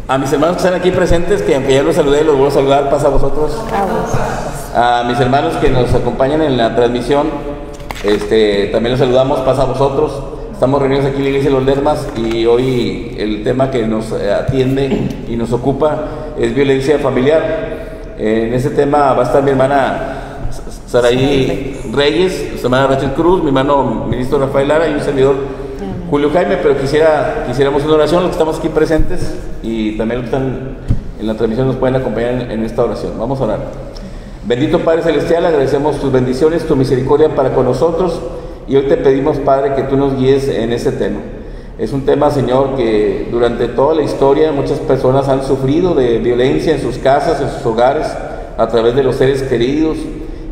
A mis hermanos que están aquí presentes, que aunque ya los saludé, los vuelvo a saludar, pasa a vosotros. A mis hermanos que nos acompañan en la transmisión, también los saludamos, pasa a vosotros. Estamos reunidos aquí en la iglesia de los Lermas y hoy el tema que nos atiende y nos ocupa es violencia familiar. En ese tema va a estar mi hermana Saraí Reyes, mi hermana Rachel Cruz, mi hermano ministro Rafael Lara y un servidor Julio Jaime, pero quisiéramos una oración, los que estamos aquí presentes y también los que están en la transmisión nos pueden acompañar en esta oración. Vamos a orar. Bendito Padre Celestial, agradecemos tus bendiciones, tu misericordia para con nosotros y hoy te pedimos, Padre, que tú nos guíes en ese tema. Es un tema, Señor, que durante toda la historia muchas personas han sufrido de violencia en sus casas, en sus hogares, a través de los seres queridos.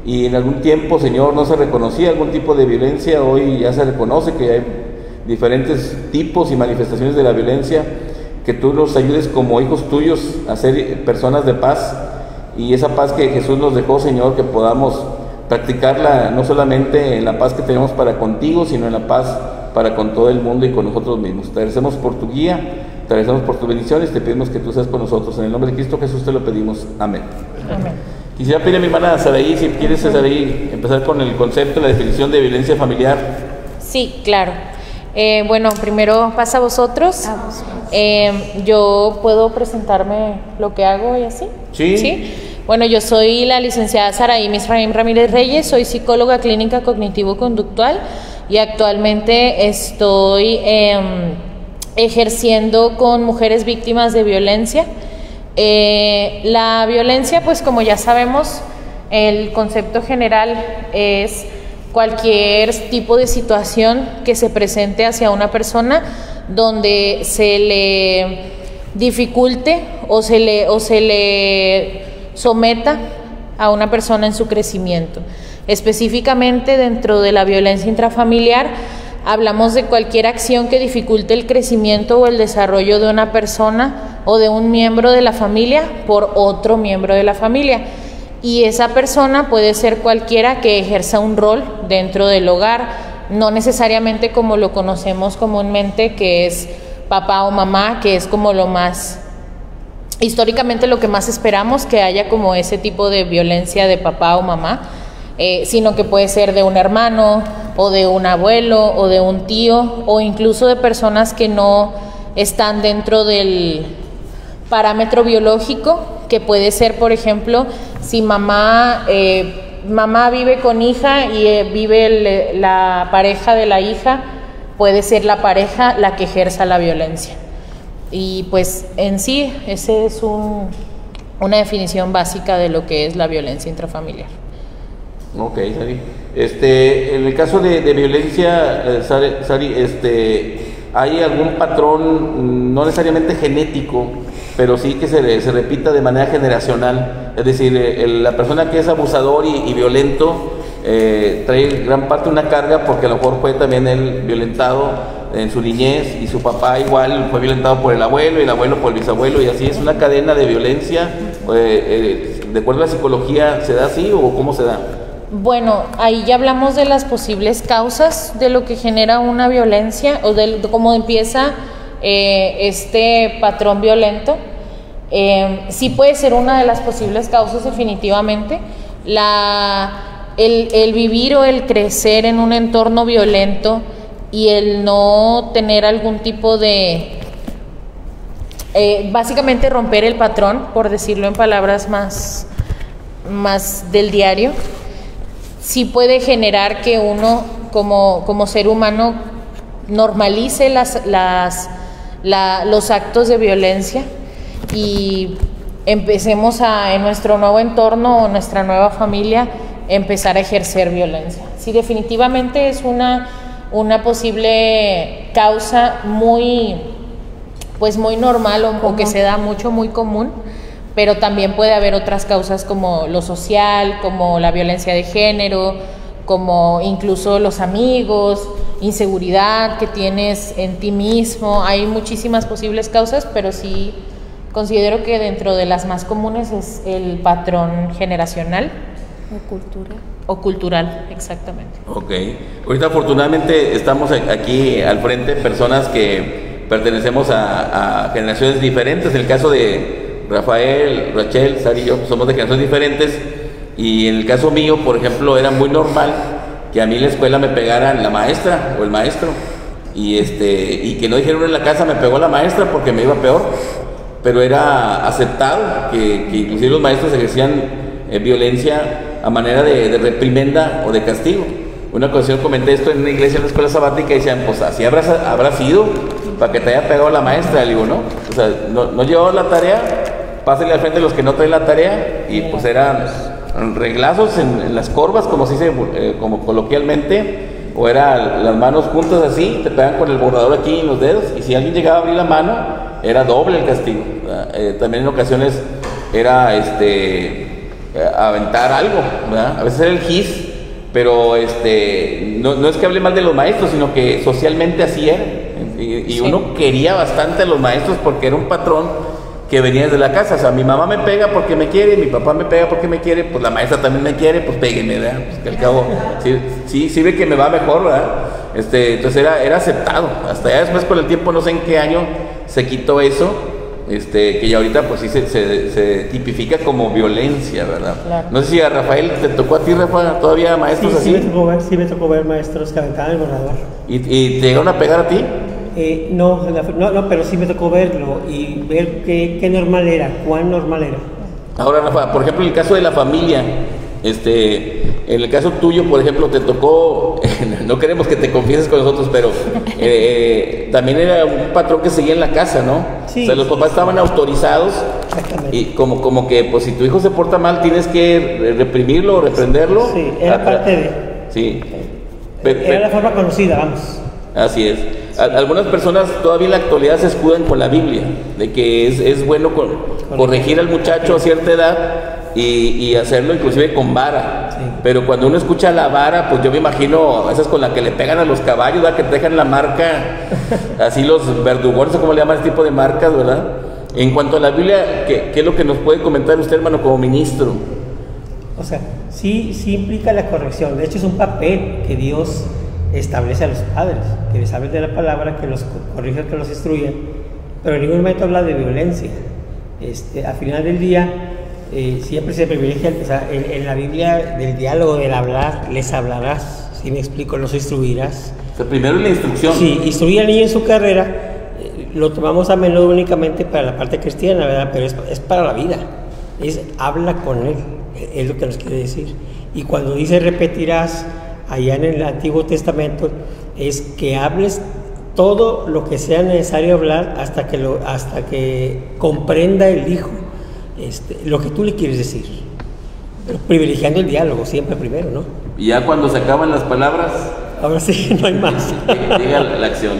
Y en algún tiempo, Señor, no se reconocía algún tipo de violencia, hoy ya se reconoce que hay diferentes tipos y manifestaciones de la violencia, que tú nos ayudes como hijos tuyos a ser personas de paz, y esa paz que Jesús nos dejó, Señor, que podamos practicarla no solamente en la paz que tenemos para contigo, sino en la paz para con todo el mundo y con nosotros mismos. Te agradecemos por tu guía, te agradecemos por tus bendiciones, te pedimos que tú seas con nosotros. En el nombre de Cristo Jesús te lo pedimos. Amén. Amén. Quisiera pedir a mi hermana Saraí, si quieres, Saraí, empezar con el concepto, la definición de violencia familiar. Sí, claro. Bueno, primero pasa a vosotros. Yo puedo presentarme lo que hago y así. Sí. Bueno, yo soy la licenciada Saraí Misraim Ramírez Reyes, soy psicóloga clínica cognitivo-conductual y actualmente estoy ejerciendo con mujeres víctimas de violencia. La violencia, pues como ya sabemos, el concepto general es cualquier tipo de situación que se presente hacia una persona donde se le dificulte o se le someta a una persona en su crecimiento. Específicamente dentro de la violencia intrafamiliar hablamos de cualquier acción que dificulte el crecimiento o el desarrollo de una persona o de un miembro de la familia por otro miembro de la familia. Y esa persona puede ser cualquiera que ejerza un rol dentro del hogar, no necesariamente como lo conocemos comúnmente, que es papá o mamá, que es como lo más, históricamente lo que más esperamos que haya como ese tipo de violencia de papá o mamá, sino que puede ser de un hermano o de un abuelo o de un tío o incluso de personas que no están dentro del parámetro biológico, que puede ser, por ejemplo, si mamá vive con hija y vive la pareja de la hija, puede ser la pareja la que ejerza la violencia. Y pues en sí, esa es una definición básica de lo que es la violencia intrafamiliar. Ok, Sari. En el caso de violencia, Sari, ¿hay algún patrón, no necesariamente genético, pero sí que se repita de manera generacional? Es decir, la persona que es abusador y violento trae gran parte una carga, porque a lo mejor fue también él violentado en su niñez y su papá igual fue violentado por el abuelo y el abuelo por el bisabuelo, y así es una cadena de violencia. ¿De acuerdo a la psicología se da así o cómo se da? Bueno, ahí ya hablamos de las posibles causas de lo que genera una violencia o de cómo empieza este patrón violento. Sí puede ser una de las posibles causas definitivamente. El vivir o el crecer en un entorno violento y el no tener algún tipo de... básicamente romper el patrón, por decirlo en palabras más del diario, sí puede generar que uno como ser humano normalice los actos de violencia y empecemos en nuestro nuevo entorno o nuestra nueva familia empezar a ejercer violencia. Sí, definitivamente es una posible causa muy normal o que se da mucho, muy común, pero también puede haber otras causas como lo social, como la violencia de género, como incluso los amigos, inseguridad que tienes en ti mismo. Hay muchísimas posibles causas, pero sí considero que dentro de las más comunes es el patrón generacional O cultural, exactamente. Ok. Ahorita afortunadamente estamos aquí al frente personas que pertenecemos a generaciones diferentes. En el caso de Rafael, Rachel, Sara y yo somos de generaciones diferentes. Y en el caso mío, por ejemplo, era muy normal que a mí en la escuela me pegaran la maestra o el maestro. Y que no dijeron en la casa me pegó la maestra porque me iba peor. Pero era aceptado que inclusive los maestros ejercían violencia a manera de reprimenda o de castigo. Una ocasión comenté esto en una iglesia, en la escuela sabática, y decían, pues así habrá sido para que te haya pegado la maestra. Le digo, no, o sea, no llevaba la tarea, pásenle al frente a los que no traen la tarea, y pues eran reglazos en las corvas, como se dice, como coloquialmente, o era las manos juntas así, te pegan con el borrador aquí en los dedos, y si alguien llegaba a abrir la mano, era doble el castigo. También en ocasiones era aventar algo, ¿verdad? A veces era el gis, pero no es que hable mal de los maestros, sino que socialmente así era. Y uno quería bastante a los maestros porque era un patrón que venía desde la casa. O sea, mi mamá me pega porque me quiere, mi papá me pega porque me quiere, pues la maestra también me quiere, pues péguenme, ¿verdad? Pues que al cabo, sí ve que me va mejor, ¿verdad? Entonces era aceptado. Hasta ya después, con el tiempo, no sé en qué año se quitó eso. Que ya ahorita pues sí se tipifica como violencia, ¿verdad? Claro. No sé si a Rafael te tocó a ti, Rafa, todavía maestros así. Sí me tocó ver maestros que aventaban el borrador. ¿Y te llegaron a pegar a ti? No, pero sí me tocó verlo y ver qué normal era, cuán normal era. Ahora, Rafa, por ejemplo, en el caso de la familia, en el caso tuyo, por ejemplo, te tocó, no queremos que te confieses con nosotros, pero también era un patrón que seguía en la casa, ¿no? Sí. O sea, los papás estaban autorizados. Exactamente. Y como que, pues, si tu hijo se porta mal, tienes que reprimirlo o reprenderlo. Sí, era parte de. Sí. Era la forma conocida, vamos. Así es. Algunas personas todavía en la actualidad se escudan con la Biblia, de que es bueno corregir al muchacho a cierta edad y hacerlo inclusive con vara. Sí. Pero cuando uno escucha la vara, pues yo me imagino a veces con la que le pegan a los caballos, ¿verdad? Que te dejan la marca, así los verdugones, ¿cómo le llaman ese tipo de marcas, verdad? En cuanto a la Biblia, ¿qué es lo que nos puede comentar usted, hermano, como ministro? O sea, sí implica la corrección. De hecho, es un papel que Dios establece a los padres, que les hablen de la palabra, que los corrijan, que los instruyan, pero en ningún momento habla de violencia. Al final del día, siempre se privilegia, o sea, en la Biblia, del diálogo, del hablar, les hablarás, si me explico, los instruirás. O sea, primero la instrucción. Sí, instruir al niño en su carrera, lo tomamos a menudo únicamente para la parte cristiana, ¿verdad? Pero es para la vida, habla con él, es lo que nos quiere decir. Y cuando dice repetirás, allá en el Antiguo Testamento, es que hables todo lo que sea necesario hablar hasta que comprenda el hijo lo que tú le quieres decir, pero privilegiando el diálogo siempre primero, ¿no? Y ya cuando se acaban las palabras, ahora sí, no hay más. Llega la acción.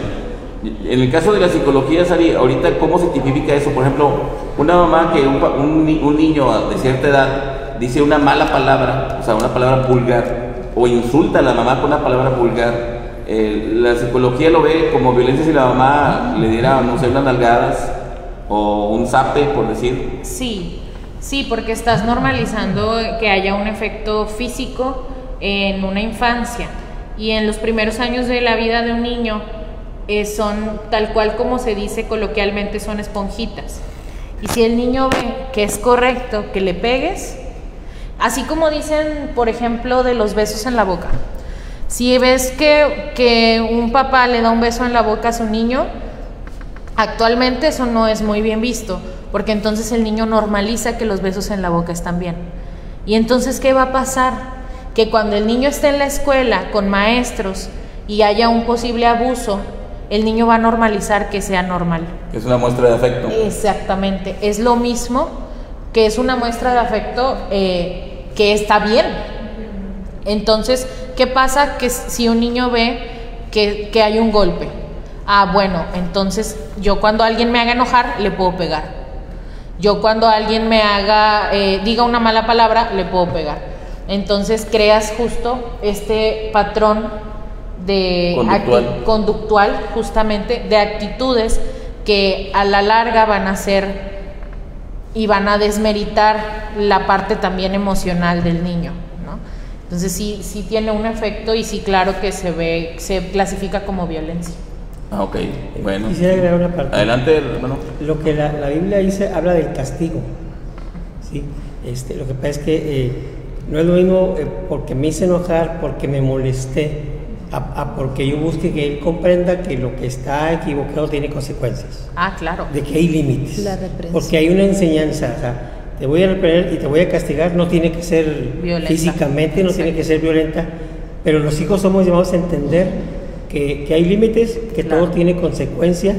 En el caso de la psicología, Sari, ahorita, ¿cómo se tipifica eso? Por ejemplo, una mamá que un niño de cierta edad dice una mala palabra, o sea, una palabra vulgar, o insulta a la mamá con una palabra vulgar, la psicología lo ve como violencia si la mamá le diera, no sé, unas nalgadas o un zape, por decir. Sí, porque estás normalizando que haya un efecto físico en una infancia, y en los primeros años de la vida de un niño son tal cual como se dice coloquialmente, son esponjitas. Y si el niño ve que es correcto que le pegues, así como dicen, por ejemplo, de los besos en la boca. Si ves que un papá le da un beso en la boca a su niño, actualmente eso no es muy bien visto, porque entonces el niño normaliza que los besos en la boca están bien. Y entonces, ¿qué va a pasar? Que cuando el niño esté en la escuela con maestros y haya un posible abuso, el niño va a normalizar que sea normal. Es una muestra de afecto. Exactamente, es lo mismo que es una muestra de afecto que está bien. Entonces, ¿qué pasa? Que si un niño ve que hay un golpe, bueno, entonces yo cuando alguien me haga enojar, le puedo pegar. Yo cuando alguien me diga una mala palabra, le puedo pegar. Entonces creas justo este patrón conductual, justamente, de actitudes que a la larga van a ser y van a desmeritar la parte también emocional del niño, ¿no? Entonces sí tiene un efecto y sí, claro que se clasifica como violencia. Ah, ok, bueno. Quisiera agregar una parte. Adelante, hermano. Lo que la Biblia dice, habla del castigo, ¿sí? Lo que pasa es que no es lo mismo porque me hice enojar, porque me molesté, porque yo busque que él comprenda que lo que está equivocado tiene consecuencias. Ah, claro. De que hay límites. La reprensión. Porque hay una enseñanza, o sea, te voy a reprender y te voy a castigar, no tiene que ser violenta. Físicamente, no Exacto. tiene que ser violenta, pero los hijos somos llamados a entender que hay límites, que claro. todo tiene consecuencia,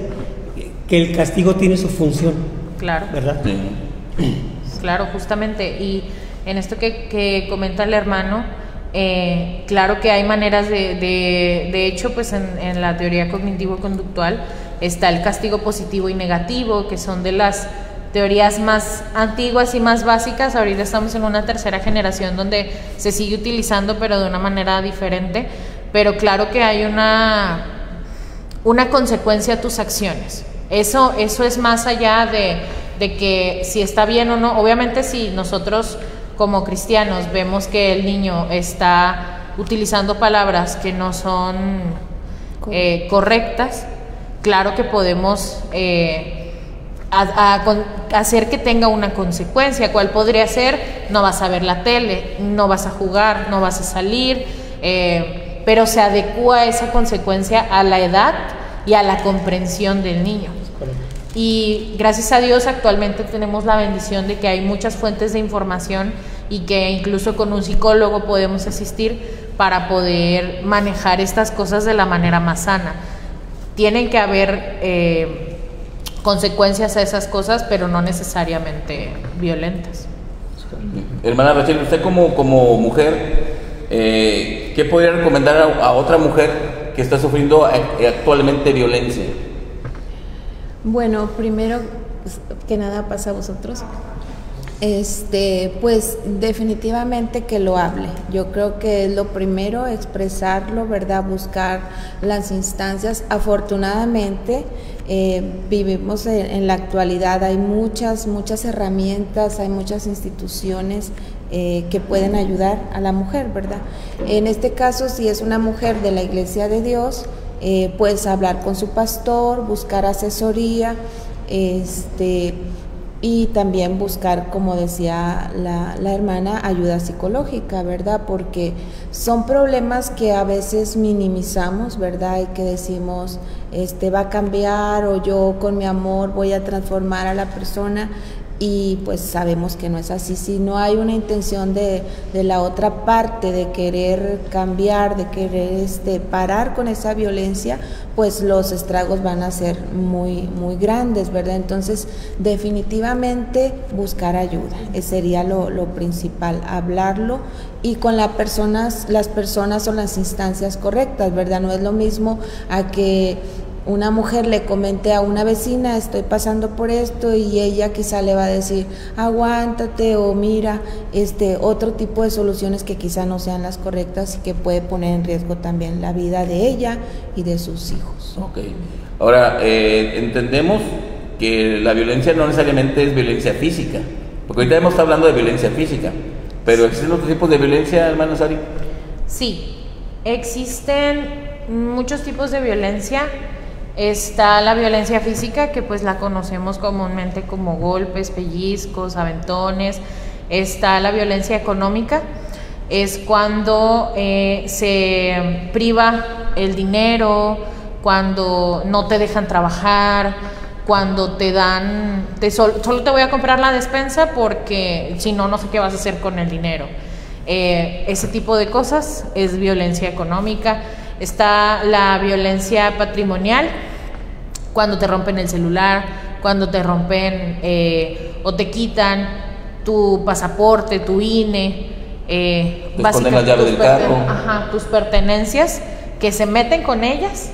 que el castigo tiene su función. Claro. ¿Verdad? Sí. Claro, justamente. Y en esto que comenta el hermano, claro que hay maneras de hecho, pues en la teoría cognitivo-conductual está el castigo positivo y negativo, que son de las teorías más antiguas y más básicas. Ahorita estamos en una tercera generación donde se sigue utilizando, pero de una manera diferente. Pero claro que hay una consecuencia a tus acciones. Eso es más allá de que si está bien o no. Obviamente, si nosotros como cristianos vemos que el niño está utilizando palabras que no son correctas, claro que podemos hacer que tenga una consecuencia. ¿Cuál podría ser? No vas a ver la tele, no vas a jugar, no vas a salir, pero se adecúa esa consecuencia a la edad y a la comprensión del niño. Y gracias a Dios actualmente tenemos la bendición de que hay muchas fuentes de información y que incluso con un psicólogo podemos asistir para poder manejar estas cosas de la manera más sana. Tienen que haber consecuencias a esas cosas, pero no necesariamente violentas. Hermana Rachel, usted como mujer, ¿qué podría recomendar a otra mujer que está sufriendo actualmente violencia? Bueno, primero que nada, pasa a vosotros. Pues definitivamente que lo hable. Yo creo que es lo primero, expresarlo, ¿verdad? Buscar las instancias. Afortunadamente vivimos en la actualidad, hay muchas herramientas, hay muchas instituciones que pueden ayudar a la mujer, ¿verdad? En este caso, si es una mujer de la Iglesia de Dios, pues hablar con su pastor, buscar asesoría, y también buscar, como decía la hermana, ayuda psicológica, ¿verdad? Porque son problemas que a veces minimizamos, ¿verdad? Y que decimos, va a cambiar, o yo con mi amor voy a transformar a la persona, y pues sabemos que no es así. Si no hay una intención de la otra parte de querer cambiar, de querer parar con esa violencia, pues los estragos van a ser muy grandes, ¿verdad? Entonces definitivamente buscar ayuda, ese sería lo principal, hablarlo, y con las personas o las instancias correctas, ¿verdad? No es lo mismo a que una mujer le comente a una vecina, estoy pasando por esto, y ella quizá le va a decir, aguántate, o mira, otro tipo de soluciones que quizá no sean las correctas y que puede poner en riesgo también la vida de ella y de sus hijos. Ok. Ahora, entendemos que la violencia no necesariamente es violencia física, porque ahorita hemos estado hablando de violencia física, pero ¿existen otros tipos de violencia, hermana Sari? Sí, existen muchos tipos de violencia. Está la violencia física, que pues la conocemos comúnmente como golpes, pellizcos, aventones. Está la violencia económica, es cuando se priva el dinero, cuando no te dejan trabajar, cuando te dan, solo te voy a comprar la despensa porque si no, no sé qué vas a hacer con el dinero. Ese tipo de cosas es violencia económica. Está la violencia patrimonial, cuando te rompen el celular, cuando te rompen o te quitan tu pasaporte, tu INE, básicamente tus pertenencias, que se meten con ellas,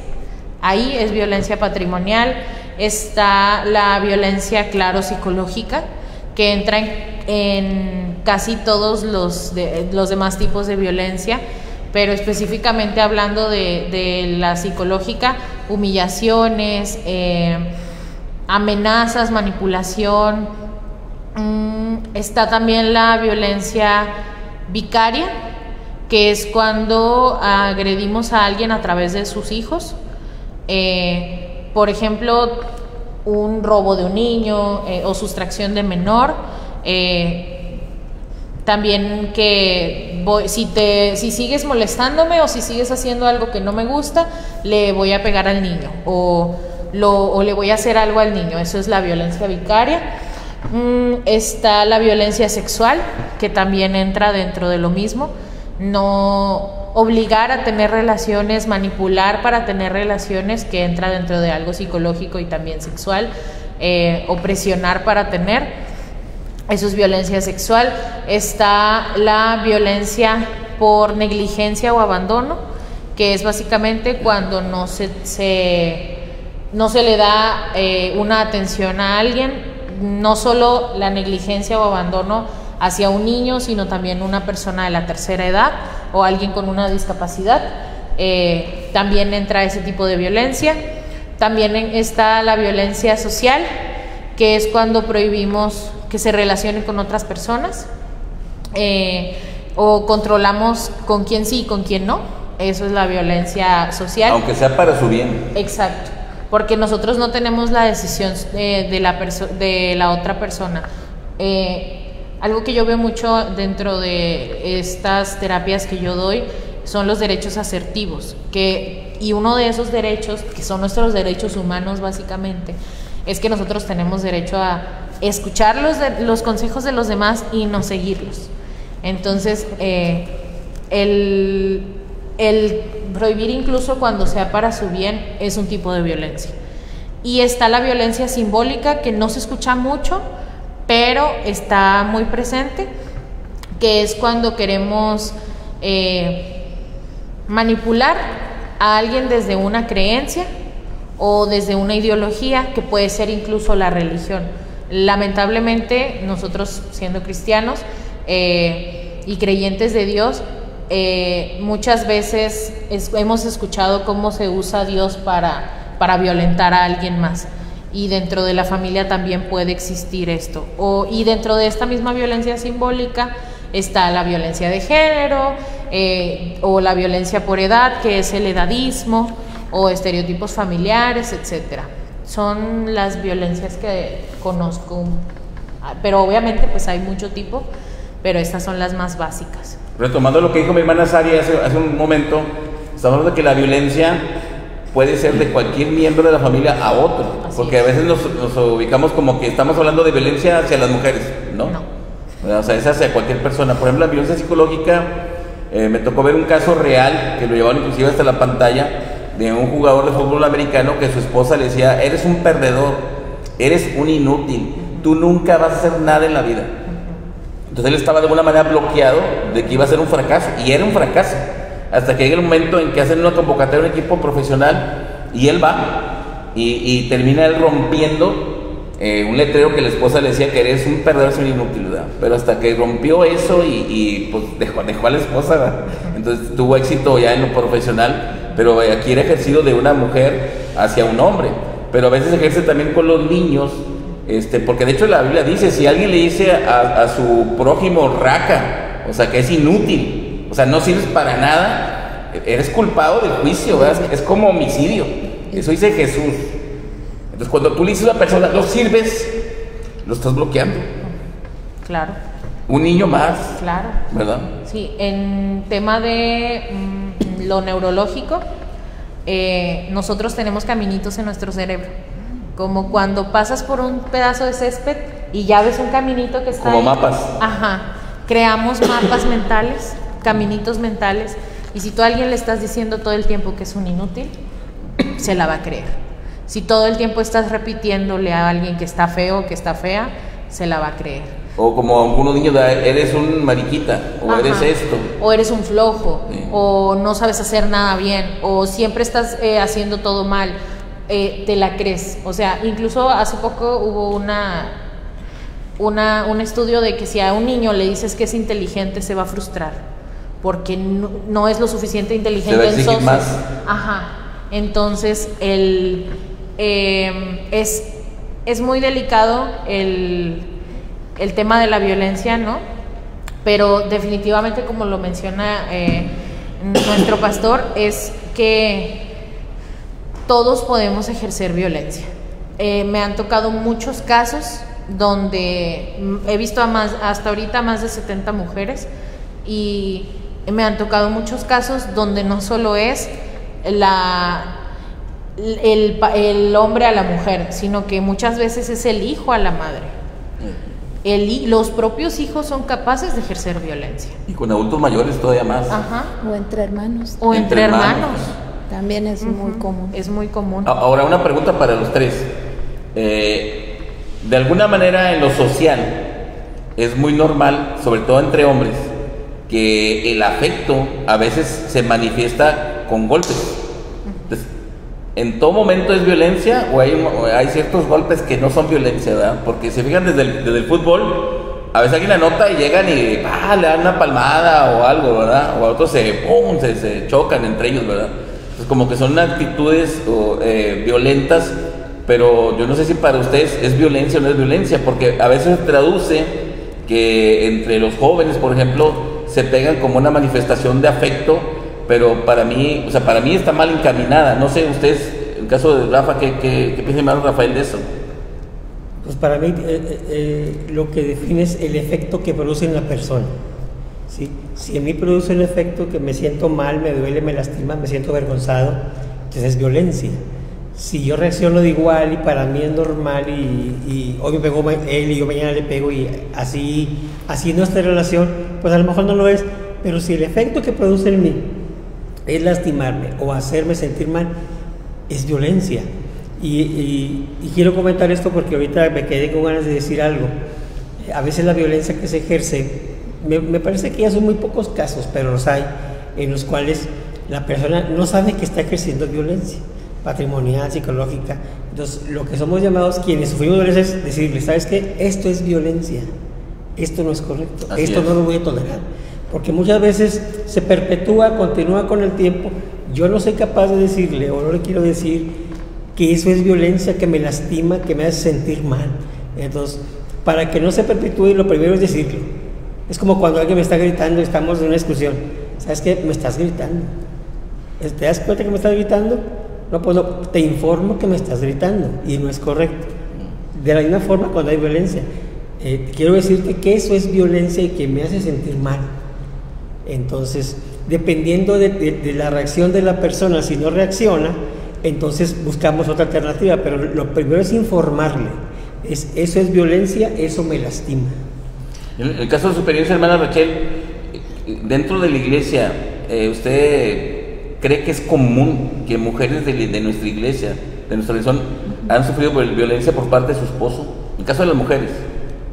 ahí es violencia patrimonial. Está la violencia, claro, psicológica, que entra en casi todos los demás tipos de violencia, pero específicamente hablando de la psicológica, humillaciones, amenazas, manipulación. Está también la violencia vicaria, que es cuando agredimos a alguien a través de sus hijos. Por ejemplo, un robo de un niño o sustracción de menor. También que si sigues molestándome o si sigues haciendo algo que no me gusta, le voy a pegar al niño o le voy a hacer algo al niño. Eso es la violencia vicaria. Está la violencia sexual, que también entra dentro de lo mismo. No obligar a tener relaciones, manipular para tener relaciones, que entra dentro de algo psicológico y también sexual, o presionar para tener, eso es violencia sexual. Está la violencia por negligencia o abandono, que es básicamente cuando no se le da una atención a alguien, no solo la negligencia o abandono hacia un niño, sino también una persona de la tercera edad o alguien con una discapacidad. También entra ese tipo de violencia. También está la violencia social, que es cuando prohibimos que se relacionen con otras personas, o controlamos con quién sí y con quién no. Eso es la violencia social. Aunque sea para su bien. Exacto, porque nosotros no tenemos la decisión de la otra persona. Algo que yo veo mucho dentro de estas terapias que yo doy son los derechos asertivos, y uno de esos derechos, que son nuestros derechos humanos básicamente, es que nosotros tenemos derecho a escuchar los consejos de los demás y no seguirlos. Entonces, el prohibir incluso cuando sea para su bien es un tipo de violencia. Y está la violencia simbólica, que no se escucha mucho, pero está muy presente, que es cuando queremos manipular a alguien desde una creencia o desde una ideología, que puede ser incluso la religión. Lamentablemente, nosotros, siendo cristianos y creyentes de Dios, muchas veces hemos escuchado cómo se usa a Dios para violentar a alguien más. Y dentro de la familia también puede existir esto. Y dentro de esta misma violencia simbólica está la violencia de género, o la violencia por edad, que es el edadismo, o estereotipos familiares, etcétera. Son las violencias que conozco, pero obviamente pues hay mucho tipo, pero estas son las más básicas. Retomando lo que dijo mi hermana Sari hace un momento, estamos hablando de que la violencia puede ser de cualquier miembro de la familia a otro, así porque a veces nos ubicamos como que estamos hablando de violencia hacia las mujeres, ¿no? No. O sea, es hacia cualquier persona. Por ejemplo, la violencia psicológica, me tocó ver un caso real, que lo llevaron inclusive hasta la pantalla, de un jugador de fútbol americano que su esposa le decía: eres un perdedor, eres un inútil, tú nunca vas a hacer nada en la vida. Entonces él estaba de alguna manera bloqueado de que iba a ser un fracaso, y era un fracaso, hasta que llega el momento en que hacen una convocatoria a un equipo profesional y él va y termina él rompiendo un letrero que la esposa le decía que eres un perdedor, es una inutilidad. Pero hasta que rompió eso y pues dejó a la esposa, ¿verdad? Entonces tuvo éxito ya en lo profesional, pero aquí era ejercido de una mujer hacia un hombre, pero a veces ejerce también con los niños, porque de hecho la Biblia dice: si alguien le dice a su prójimo raca, o sea, que es inútil, o sea, no sirves para nada, eres culpado del juicio, ¿verdad? Es como homicidio. Eso dice Jesús. Entonces, cuando tú le dices a una persona no sirves, lo estás bloqueando. Claro. Un niño más. Claro. ¿Verdad? Sí, en tema de lo neurológico, nosotros tenemos caminitos en nuestro cerebro. Como cuando pasas por un pedazo de césped y ya ves un caminito que está como ahí. Mapas. Ajá. Creamos mapas mentales, caminitos mentales, y si tú a alguien le estás diciendo todo el tiempo que es un inútil, se la va a creer. Si todo el tiempo estás repitiéndole a alguien que está feo, que está fea, se la va a creer. O como algunos niños, eres un mariquita, o Ajá. eres esto. O eres un flojo, sí. O no sabes hacer nada bien, o siempre estás haciendo todo mal, te la crees. O sea, incluso hace poco hubo un estudio de que si a un niño le dices que es inteligente, se va a frustrar, porque no es lo suficiente inteligente. Se va a exigir más. Ajá. Entonces, es muy delicado el tema de la violencia, ¿no? Pero definitivamente, como lo menciona nuestro pastor, es que todos podemos ejercer violencia. Me han tocado muchos casos donde he visto hasta ahorita más de 70 mujeres, y me han tocado muchos casos donde no solo es el hombre a la mujer, sino que muchas veces es el hijo a la madre. Los propios hijos son capaces de ejercer violencia. Y con adultos mayores todavía más. Ajá. O entre hermanos. O entre hermanos. También es muy común. Es muy común. Ahora, una pregunta para los tres. De alguna manera, en lo social, es muy normal, sobre todo entre hombres, que el afecto a veces se manifiesta con golpes. Entonces, ¿en todo momento es violencia o hay ciertos golpes que no son violencia, verdad? Porque se fijan desde el fútbol, a veces alguien la nota y llegan y le dan una palmada o algo, ¿verdad? O a otros se chocan entre ellos, ¿verdad? Entonces, como que son actitudes violentas, pero yo no sé si para ustedes es violencia o no es violencia, porque a veces se traduce que entre los jóvenes, por ejemplo, se pegan como una manifestación de afecto, pero para mí está mal encaminada. No sé, ustedes, en el caso de Rafa, ¿qué piensa hermano Rafael de eso? Pues para mí lo que define es el efecto que produce en la persona, ¿sí? Si en mí produce un efecto que me siento mal, me duele, me lastima, me siento avergonzado, entonces es violencia. Si yo reacciono de igual y para mí es normal y hoy me pegó él y yo mañana le pego y así nuestra relación, pues a lo mejor no lo es, pero si el efecto que produce en mí es lastimarme o hacerme sentir mal, es violencia. Y quiero comentar esto porque ahorita me quedé con ganas de decir algo. A veces la violencia que se ejerce, me parece que ya son muy pocos casos, pero los hay, en los cuales la persona no sabe que está ejerciendo violencia patrimonial, psicológica. Entonces, lo que somos llamados quienes sufrimos violencia es decirle, ¿sabes qué? Esto es violencia, esto no es correcto, esto no lo voy a tolerar, porque muchas veces se perpetúa, continúa con el tiempo. Yo no soy capaz de decirle, o no le quiero decir que eso es violencia, que me lastima, que me hace sentir mal. Entonces, para que no se perpetúe, lo primero es decirlo. Es como cuando alguien me está gritando, estamos en una discusión, ¿sabes qué? Me estás gritando. ¿Te das cuenta que me estás gritando? No, pues no, te informo que me estás gritando y no es correcto. De la misma forma, cuando hay violencia, quiero decirte que eso es violencia y que me hace sentir mal. Entonces, dependiendo de la reacción de la persona, si no reacciona, entonces buscamos otra alternativa, pero lo primero es informarle. Eso es violencia, eso me lastima. En el caso de su experiencia, hermana Rachel, dentro de la iglesia, ¿usted cree que es común que mujeres de nuestra iglesia, de nuestra religión, han sufrido violencia por parte de su esposo? En el caso de las mujeres.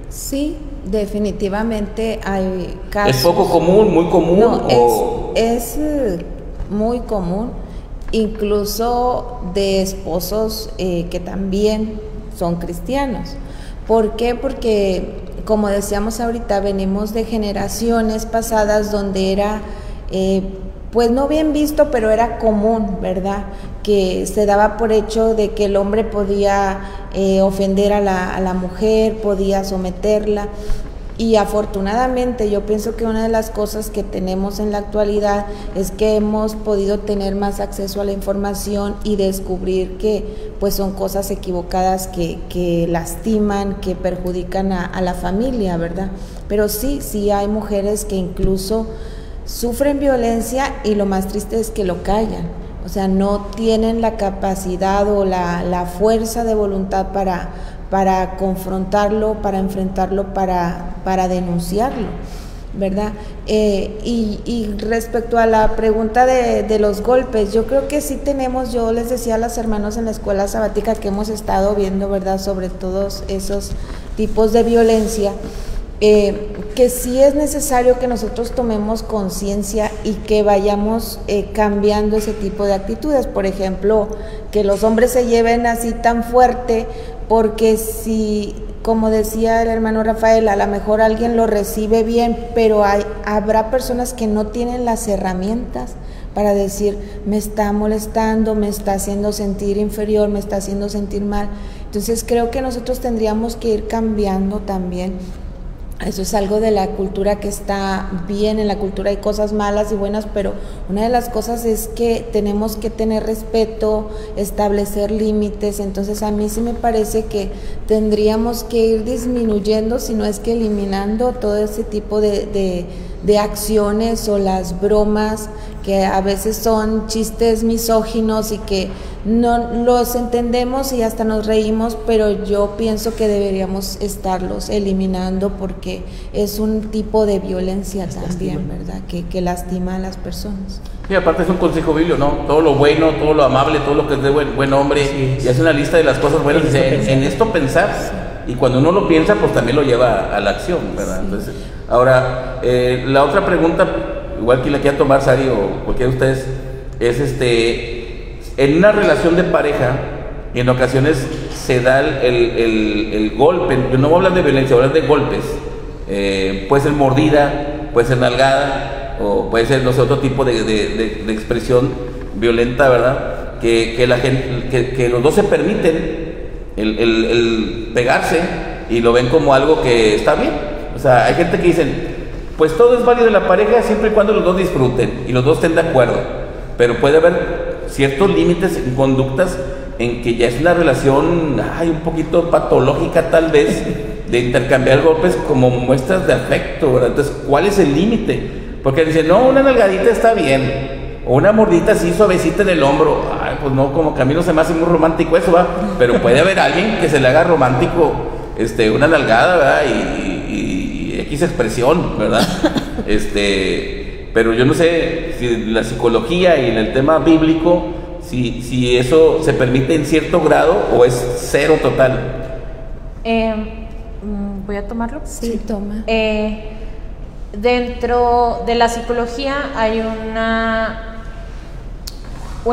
Sí, definitivamente hay casos. ¿Es poco común, muy común? No, es muy común, incluso de esposos que también son cristianos. ¿Por qué? Porque, como decíamos ahorita, venimos de generaciones pasadas donde era pues no bien visto, pero era común, ¿verdad? Que se daba por hecho de que el hombre podía ofender a la mujer, podía someterla. Y afortunadamente yo pienso que una de las cosas que tenemos en la actualidad es que hemos podido tener más acceso a la información y descubrir que pues son cosas equivocadas que lastiman, que perjudican a la familia, ¿verdad? Pero sí hay mujeres que incluso sufren violencia y lo más triste es que lo callan, o sea, no tienen la capacidad o la fuerza de voluntad para confrontarlo, para enfrentarlo, para denunciarlo, ¿verdad? Y respecto a la pregunta de los golpes, yo creo que sí tenemos, yo les decía a las hermanos en la escuela sabática que hemos estado viendo, ¿verdad?, sobre todos esos tipos de violencia, que sí es necesario que nosotros tomemos conciencia y que vayamos cambiando ese tipo de actitudes. Por ejemplo, que los hombres se lleven así tan fuerte, porque si, como decía el hermano Rafael, a lo mejor alguien lo recibe bien, pero habrá personas que no tienen las herramientas para decir, me está molestando, me está haciendo sentir inferior, me está haciendo sentir mal. Entonces creo que nosotros tendríamos que ir cambiando también Eso es algo de la cultura que está bien. En la cultura hay cosas malas y buenas, pero una de las cosas es que tenemos que tener respeto, establecer límites. Entonces a mí sí me parece que tendríamos que ir disminuyendo, si no es que eliminando todo ese tipo de acciones o las bromas que a veces son chistes misóginos y que no los entendemos y hasta nos reímos, pero yo pienso que deberíamos estarlos eliminando porque es un tipo de violencia también, ¿verdad? Que lastima a las personas. Y aparte es un consejo bíblico, ¿no? Todo lo bueno, todo lo amable, todo lo que es de buen hombre, sí, y hace una lista de las cosas buenas, y dice, en esto pensar, sí. Y cuando uno lo piensa, pues también lo lleva a la acción, ¿verdad? Sí. Entonces, ahora, la otra pregunta, igual que la quiera tomar Sari o cualquiera de ustedes, es en una relación de pareja, en ocasiones se da el golpe. Yo no voy a hablar de violencia, voy a hablar de golpes. Puede ser mordida, puede ser nalgada, o puede ser, no sé, otro tipo de expresión violenta, ¿verdad? Que la gente, que los dos se permiten el pegarse y lo ven como algo que está bien. O sea, hay gente que dicen, pues todo es válido en la pareja siempre y cuando los dos disfruten y los dos estén de acuerdo, pero puede haber ciertos límites en conductas en que ya es una relación un poquito patológica tal vez, de intercambiar golpes como muestras de afecto, ¿verdad? Entonces, ¿cuál es el límite? Porque dicen, no, una nalgadita está bien, o una mordita así suavecita en el hombro. Pues no, como que a mí no se me hace muy romántico eso, ¿va? Pero puede haber alguien que se le haga romántico una nalgada, ¿verdad? Y X expresión, ¿verdad? Pero yo no sé si la psicología y en el tema bíblico, si eso se permite en cierto grado o es cero total. ¿Voy a tomarlo? Sí, toma. Dentro de la psicología hay una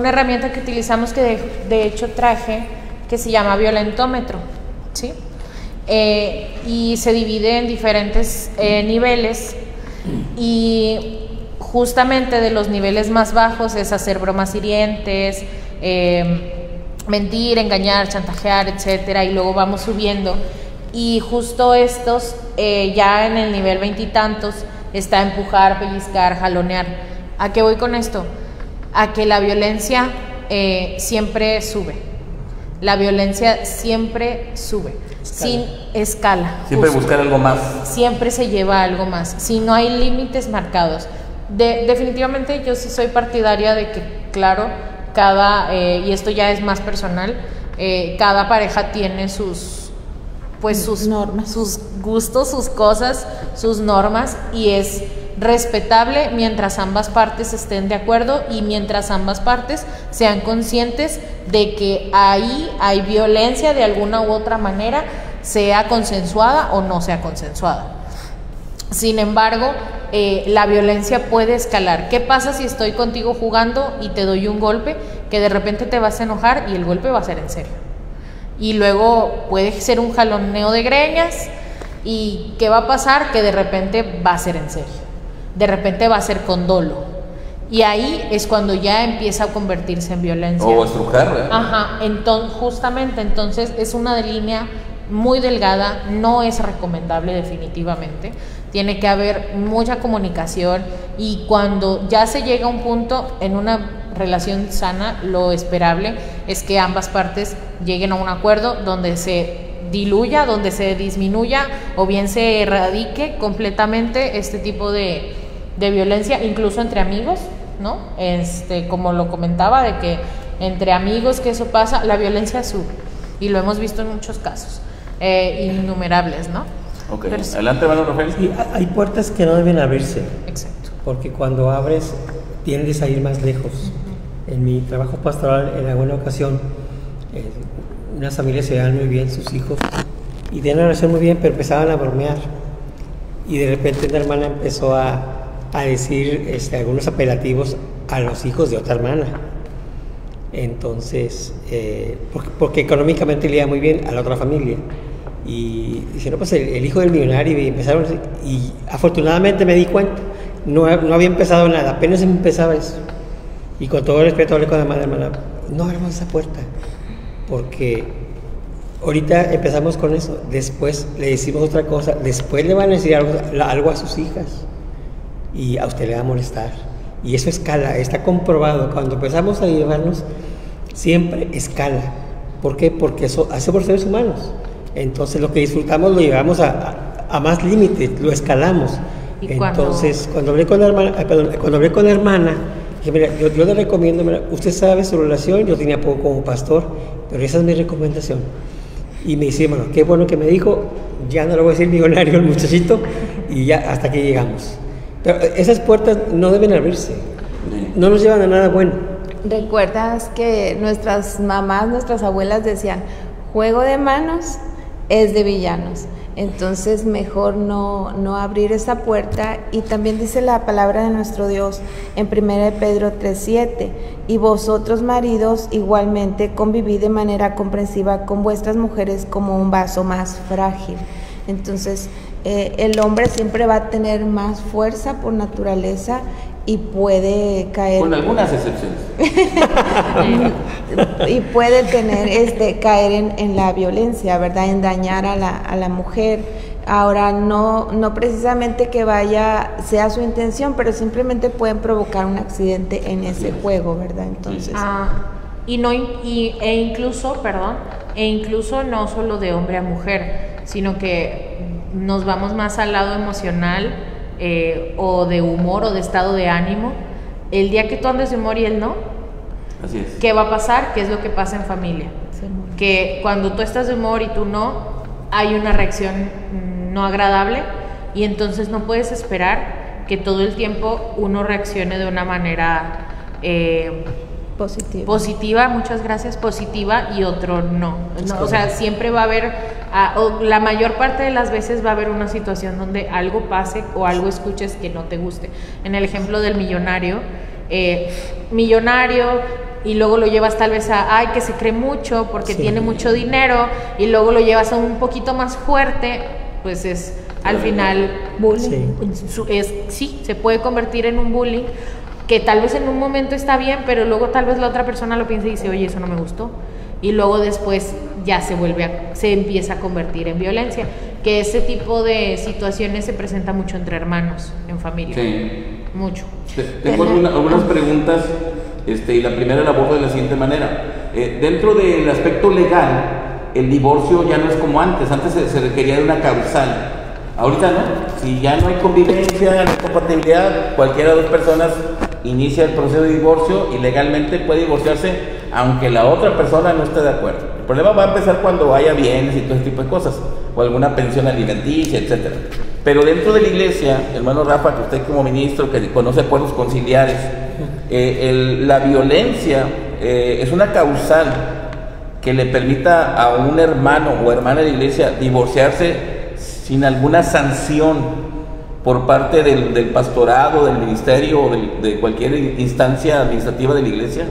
herramienta que utilizamos que de hecho traje, que se llama violentómetro, ¿sí? Y se divide en diferentes niveles, y justamente de los niveles más bajos es hacer bromas hirientes, mentir, engañar, chantajear, etcétera, y luego vamos subiendo, y justo estos ya en el nivel 20 y tantos está empujar, pellizcar, jalonear. ¿A qué voy con esto? A que la violencia siempre sube. La violencia siempre sube, sin escala. Siempre buscar algo más. Siempre se lleva algo más, si no hay límites marcados. Definitivamente yo sí soy partidaria de que, claro, y esto ya es más personal, cada pareja tiene sus normas, sus gustos, sus cosas, sus normas, y es respetable mientras ambas partes estén de acuerdo y mientras ambas partes sean conscientes de que ahí hay violencia de alguna u otra manera, sea consensuada o no sea consensuada. Sin embargo, la violencia puede escalar. ¿Qué pasa si estoy contigo jugando y te doy un golpe? Que de repente te vas a enojar y el golpe va a ser en serio. Y luego puede ser un jaloneo de greñas, y ¿qué va a pasar? Que de repente va a ser en serio. De repente va a ser con dolo. Y ahí es cuando ya empieza a convertirse en violencia. O estrujar, ¿eh? Ajá, justamente, entonces es una línea muy delgada, no es recomendable definitivamente. Tiene que haber mucha comunicación, y cuando ya se llega a un punto en una relación sana, lo esperable es que ambas partes lleguen a un acuerdo donde se diluya, donde se disminuya o bien se erradique completamente este tipo de violencia, incluso entre amigos, ¿no? Como lo comentaba, de que entre amigos que eso pasa, la violencia sube, y lo hemos visto en muchos casos, innumerables, ¿no? Okay. Adelante, hermano Rafael. Sí, hay puertas que no deben abrirse. Exacto. Porque cuando abres, tiendes a ir más lejos. En mi trabajo pastoral, en alguna ocasión, unas familias se veían muy bien, sus hijos, y tenían una relación muy bien, pero empezaban a bromear. Y de repente una hermana empezó a decir algunos apelativos a los hijos de otra hermana. Entonces, porque económicamente le iba muy bien a la otra familia. Y dice, no, pues el hijo del millonario, y empezaron, y afortunadamente me di cuenta, no había empezado nada, apenas empezaba eso. Y con todo el respeto hablé con la hermana, no abramos esa puerta, porque Ahorita empezamos con eso, después le decimos otra cosa, después le van a decir algo a sus hijas y a usted le va a molestar. Y eso escala, está comprobado. Cuando empezamos a llevarnos, siempre escala. ¿Por qué? Porque eso hacemos seres humanos. Entonces lo que disfrutamos lo llevamos a más límites, lo escalamos. Entonces, cuando hablé con la hermana, dije, mira, yo le recomiendo, mira, usted sabe su relación, yo tenía poco como pastor, pero esa es mi recomendación. Y me dice, bueno, qué bueno que me dijo, ya no le voy a decir millonario al muchachito, y ya hasta aquí llegamos. Pero esas puertas no deben abrirse, no nos llevan a nada bueno. ¿Recuerdas que nuestras mamás, nuestras abuelas decían, juego de manos es de villanos? Entonces mejor no abrir esa puerta. Y también dice la palabra de nuestro Dios en 1 Pedro 3:7, y vosotros maridos igualmente convivid de manera comprensiva con vuestras mujeres como un vaso más frágil. Entonces el hombre siempre va a tener más fuerza por naturaleza y puede caer, con algunas excepciones, y puede tener caer en la violencia, ¿verdad? En dañar a la mujer. Ahora no precisamente que sea su intención, pero simplemente pueden provocar un accidente en ese juego, ¿verdad? Entonces incluso no solo de hombre a mujer, sino que nos vamos más al lado emocional, o de humor o de estado de ánimo. El día que tú andes de humor y él no, así es. ¿Qué va a pasar? ¿Qué es lo que pasa en familia? Sí. Que cuando tú estás de humor y tú no, hay una reacción no agradable, y entonces no puedes esperar que todo el tiempo uno reaccione de una manera positiva, muchas gracias, positiva, y otro no. O sea, siempre va a haber, o la mayor parte de las veces va a haber una situación donde algo pase o algo escuches que no te guste. En el ejemplo del millonario, y luego lo llevas tal vez a que se cree mucho porque tiene mucho dinero, y luego lo llevas a un poquito más fuerte, pues es al final bullying. Sí, se puede convertir en un bullying, que tal vez en un momento está bien, pero luego tal vez la otra persona lo piensa y dice, oye, eso no me gustó, y luego después ya se empieza a convertir en violencia, que ese tipo de situaciones se presenta mucho entre hermanos, en familia. Sí. Mucho. Tengo algunas preguntas, y la primera la abordo de la siguiente manera. Dentro del aspecto legal, el divorcio ya no es como antes se requería de una causal. Ahorita no, si ya no hay convivencia, no hay compatibilidad, cualquiera de dos personas inicia el proceso de divorcio y legalmente puede divorciarse aunque la otra persona no esté de acuerdo. El problema va a empezar cuando haya bienes y todo ese tipo de cosas, o alguna pensión alimenticia, etcétera. Pero dentro de la iglesia, hermano Rafa, que usted como ministro que conoce acuerdos conciliares, la violencia es una causal que le permita a un hermano o hermana de la iglesia divorciarse sin alguna sanción por parte del pastorado, del ministerio o de cualquier instancia administrativa de la iglesia.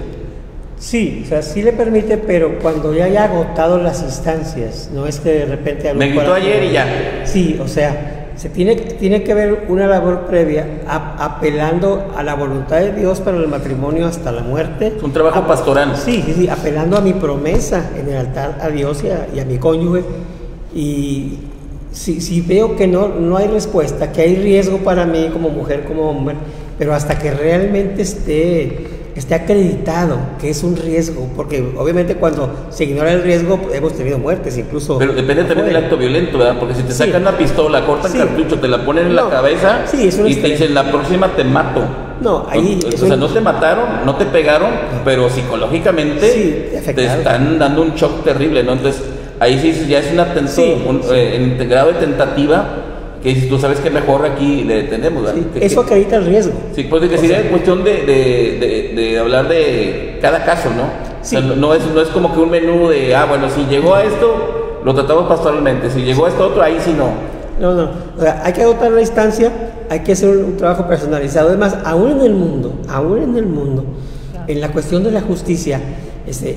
Sí, o sea, sí le permite, pero cuando ya haya agotado las instancias, no es que de repente... Me gritó ayer y ya. Sí, o sea, se tiene que haber una labor previa apelando a la voluntad de Dios para el matrimonio hasta la muerte. Es un trabajo pastoral. Sí, apelando a mi promesa en el altar a Dios y a mi cónyuge. Y si veo que no hay respuesta, que hay riesgo para mí como mujer, como hombre, pero hasta que realmente esté acreditado que es un riesgo, porque obviamente cuando se ignora el riesgo hemos tenido muertes incluso. Pero depende también del acto violento, ¿verdad? Porque si te sacan una pistola, cortan cartucho, te la ponen en la cabeza y te dicen la próxima te mato. No, ahí o sea, no te mataron, no te pegaron, pero psicológicamente te están dando un shock terrible, ¿no? Entonces ahí sí ya es un atentado, en grado de tentativa, que si tú sabes que mejor aquí le detenemos, ¿verdad? Eso acredita el riesgo. Sí, pues que sería cuestión de hablar de cada caso, ¿no? Sí. O sea, no es como que un menú de, bueno, si llegó a esto, lo tratamos pastoralmente, si llegó a esto otro, ahí sí no. No, o sea, hay que agotar la instancia, hay que hacer un trabajo personalizado. Además, aún en el mundo, en la cuestión de la justicia,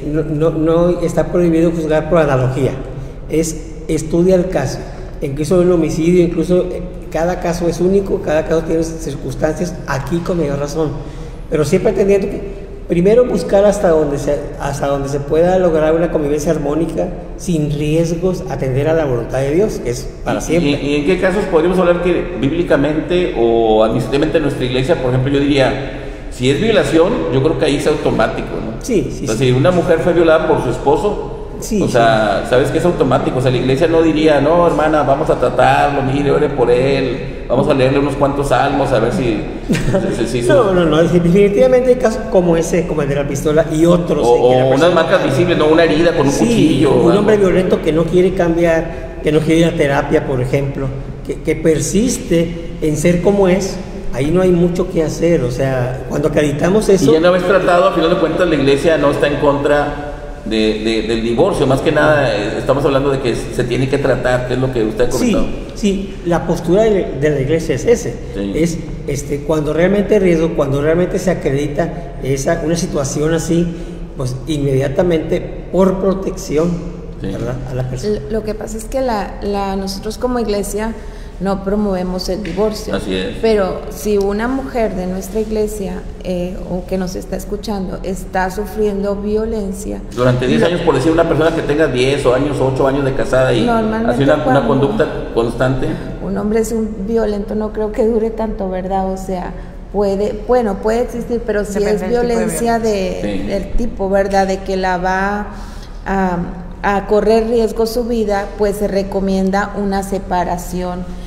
no está prohibido juzgar por analogía, estudia el caso. Incluso el homicidio, incluso cada caso es único, cada caso tiene circunstancias, aquí con mayor razón, pero siempre entendiendo primero buscar hasta donde se pueda lograr una convivencia armónica, sin riesgos, atender a la voluntad de Dios, que es para siempre. ¿Y en qué casos podríamos hablar que bíblicamente o administrativamente en nuestra iglesia, por ejemplo, yo diría, si es violación, yo creo que ahí es automático, ¿no? Sí. O sea, si una mujer fue violada por su esposo, o sea, sabes que es automático. O sea, la iglesia no diría, no, hermana, vamos a tratarlo, mire, ore por él, vamos a leerle unos cuantos salmos a ver si No, definitivamente hay casos como ese, como el de la pistola y otros. O unas marcas visibles, no una herida con un cuchillo. Un hombre violento que no quiere cambiar, que no quiere ir a terapia, por ejemplo, que persiste en ser como es. Ahí no hay mucho que hacer, o sea, cuando acreditamos eso... Y ya una vez tratado, a final de cuentas, la iglesia no está en contra del divorcio. Más que nada, estamos hablando de que se tiene que tratar, que es lo que usted ha comentado. Sí, la postura de la iglesia es ese. Sí. Es cuando realmente hay riesgo, cuando realmente se acredita una situación así, pues inmediatamente por protección, ¿verdad? A la persona. Lo que pasa es que nosotros como iglesia no promovemos el divorcio. Así es. Pero si una mujer de nuestra iglesia o que nos está escuchando está sufriendo violencia durante 10 años, por decir una persona que tenga 10 años, 8 años de casada y hace una conducta constante, un hombre es un violento, no creo que dure tanto, ¿verdad? O sea, puede existir, pero si es violencia del tipo, ¿verdad? De que la va a correr riesgo su vida, pues se recomienda una separación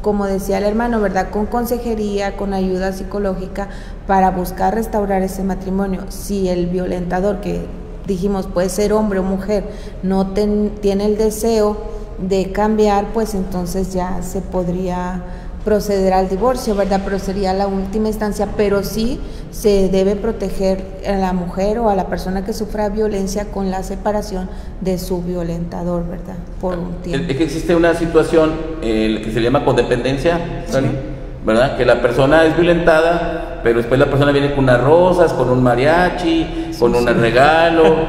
como decía el hermano, ¿verdad? Con consejería, con ayuda psicológica para buscar restaurar ese matrimonio. Si el violentador, que dijimos puede ser hombre o mujer, no tiene el deseo de cambiar, pues entonces ya se podría proceder al divorcio, ¿verdad? Pero sería la última instancia, pero sí se debe proteger a la mujer o a la persona que sufra violencia con la separación de su violentador, ¿verdad? Por un tiempo. Es que existe una situación que se llama codependencia, ¿verdad? Que la persona es violentada, pero después la persona viene con unas rosas, con un mariachi, con un regalo,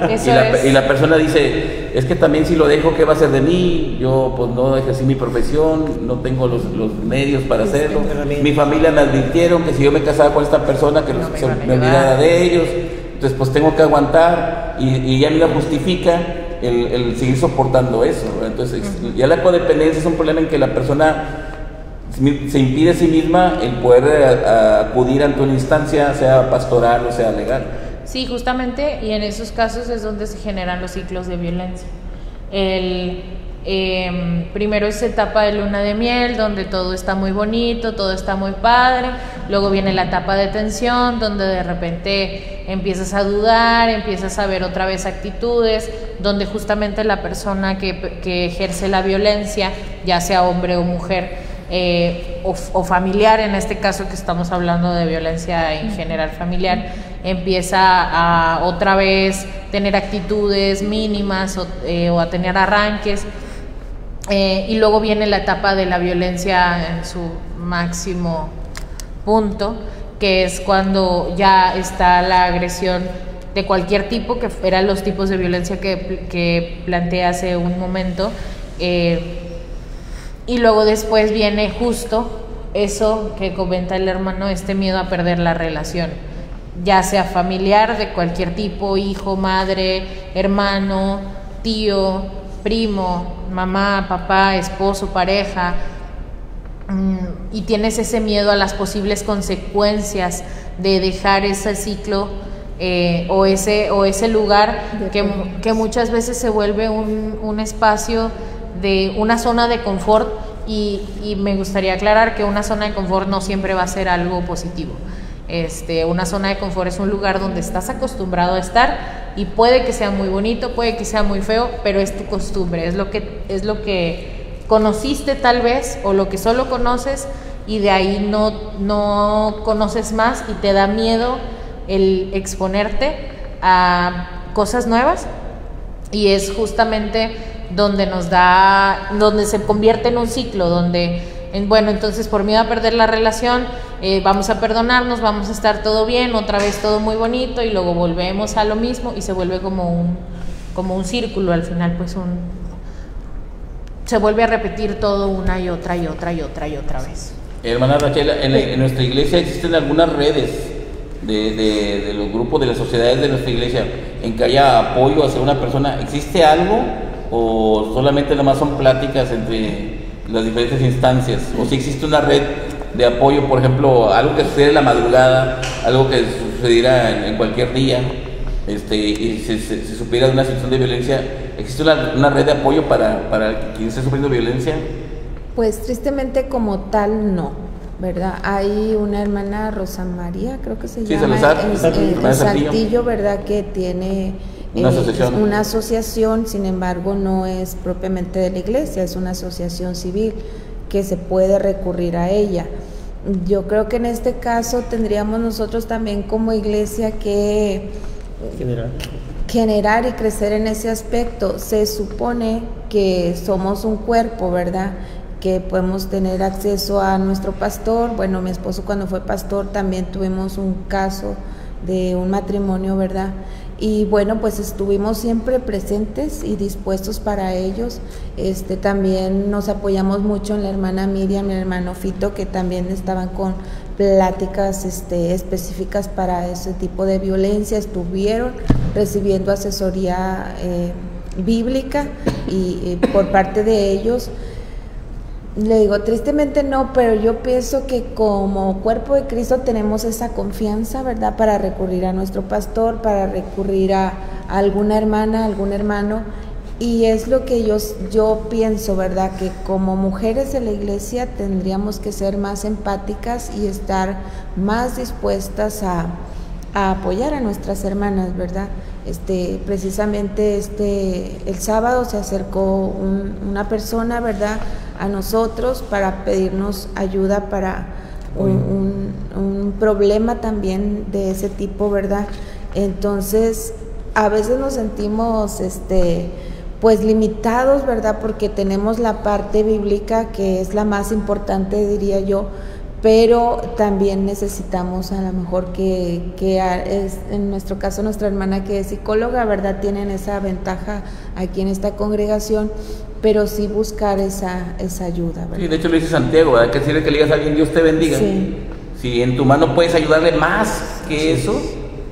y la persona dice, es que también si lo dejo, ¿qué va a hacer de mí? Yo pues no ejercí mi profesión, no tengo los medios para hacerlo, mi familia me advirtieron que si yo me casaba con esta persona, que me olvidara de ellos, entonces pues tengo que aguantar, y ya me justifica el seguir soportando eso, ¿verdad? Entonces ya la codependencia es un problema en que la persona se impide a sí misma el poder acudir ante una instancia, sea pastoral o sea legal. Sí, justamente, y en esos casos es donde se generan los ciclos de violencia. Primero es etapa de luna de miel, donde todo está muy bonito, todo está muy padre. Luego viene la etapa de tensión, donde de repente empiezas a dudar, empiezas a ver otra vez actitudes, donde justamente la persona que ejerce la violencia, ya sea hombre o mujer, o familiar, en este caso que estamos hablando de violencia en general familiar, empieza a otra vez tener actitudes mínimas o a tener arranques, y luego viene la etapa de la violencia en su máximo punto, que es cuando ya está la agresión de cualquier tipo, que eran los tipos de violencia que planteé hace un momento, y luego después viene justo eso que comenta el hermano, este miedo a perder la relación, ya sea familiar de cualquier tipo, hijo, madre, hermano, tío, primo, mamá, papá, esposo, pareja, y tienes ese miedo a las posibles consecuencias de dejar ese ciclo o ese lugar que muchas veces se vuelve un espacio de una zona de confort, y me gustaría aclarar que una zona de confort no siempre va a ser algo positivo. Una zona de confort es un lugar donde estás acostumbrado a estar, y puede que sea muy bonito, puede que sea muy feo, pero es tu costumbre, es lo que conociste tal vez, o lo que solo conoces, y de ahí no conoces más, y te da miedo el exponerte a cosas nuevas, y es justamente donde se convierte en un ciclo, donde bueno, entonces por miedo a perder la relación, vamos a perdonarnos, vamos a estar todo bien, otra vez todo muy bonito, y luego volvemos a lo mismo, y se vuelve como un círculo. Al final pues se vuelve a repetir todo una y otra y otra y otra y otra vez. Hermana Rachel, en nuestra iglesia existen algunas redes de los grupos, de las sociedades de nuestra iglesia, en que haya apoyo hacia una persona, ¿existe algo o solamente nada más son pláticas entre las diferentes instancias? ¿O si existe una red de apoyo, por ejemplo, algo que sucede en la madrugada, algo que sucediera en cualquier día, y se supiera de una situación de violencia? ¿Existe una red de apoyo para quien esté sufriendo violencia? Pues tristemente como tal no, ¿verdad? Hay una hermana, Rosa María, creo que se llama, en Saltillo, ¿verdad? Que tiene una asociación, sin embargo no es propiamente de la iglesia, es una asociación civil que se puede recurrir a ella. Yo creo que en este caso tendríamos nosotros también como iglesia que generar y crecer en ese aspecto. Se supone que somos un cuerpo, ¿verdad?, que podemos tener acceso a nuestro pastor. Bueno, mi esposo cuando fue pastor también tuvimos un caso de un matrimonio, ¿verdad? Y bueno, pues estuvimos siempre presentes y dispuestos para ellos. También nos apoyamos mucho en la hermana Miriam y el hermano Fito, que también estaban con pláticas específicas para ese tipo de violencia. Estuvieron recibiendo asesoría bíblica y por parte de ellos. Le digo, tristemente no, pero yo pienso que como cuerpo de Cristo tenemos esa confianza, ¿verdad?, para recurrir a nuestro pastor, para recurrir a alguna hermana, algún hermano, y es lo que yo pienso, ¿verdad?, que como mujeres de la iglesia tendríamos que ser más empáticas y estar más dispuestas a apoyar a nuestras hermanas, ¿verdad? Precisamente el sábado se acercó una persona, ¿verdad?, a nosotros para pedirnos ayuda para un problema también de ese tipo, ¿verdad? Entonces, a veces nos sentimos pues limitados, ¿verdad?, porque tenemos la parte bíblica que es la más importante, diría yo, pero también necesitamos a lo mejor que en nuestro caso nuestra hermana que es psicóloga, ¿verdad?, tienen esa ventaja aquí en esta congregación, pero sí buscar esa ayuda, ¿verdad? Sí, de hecho lo dice Santiago, ¿verdad?, que sirve que le digas a alguien Dios te bendiga. Sí. Si en tu mano puedes ayudarle más que eso,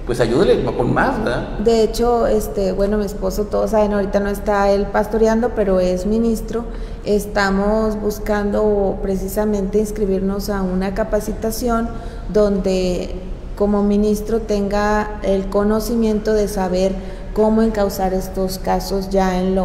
pues ayúdale con más, ¿verdad? De hecho, bueno, mi esposo, todos saben, ahorita no está él pastoreando, pero es ministro. Estamos buscando precisamente inscribirnos a una capacitación donde como ministro tenga el conocimiento de saber cómo encauzar estos casos ya en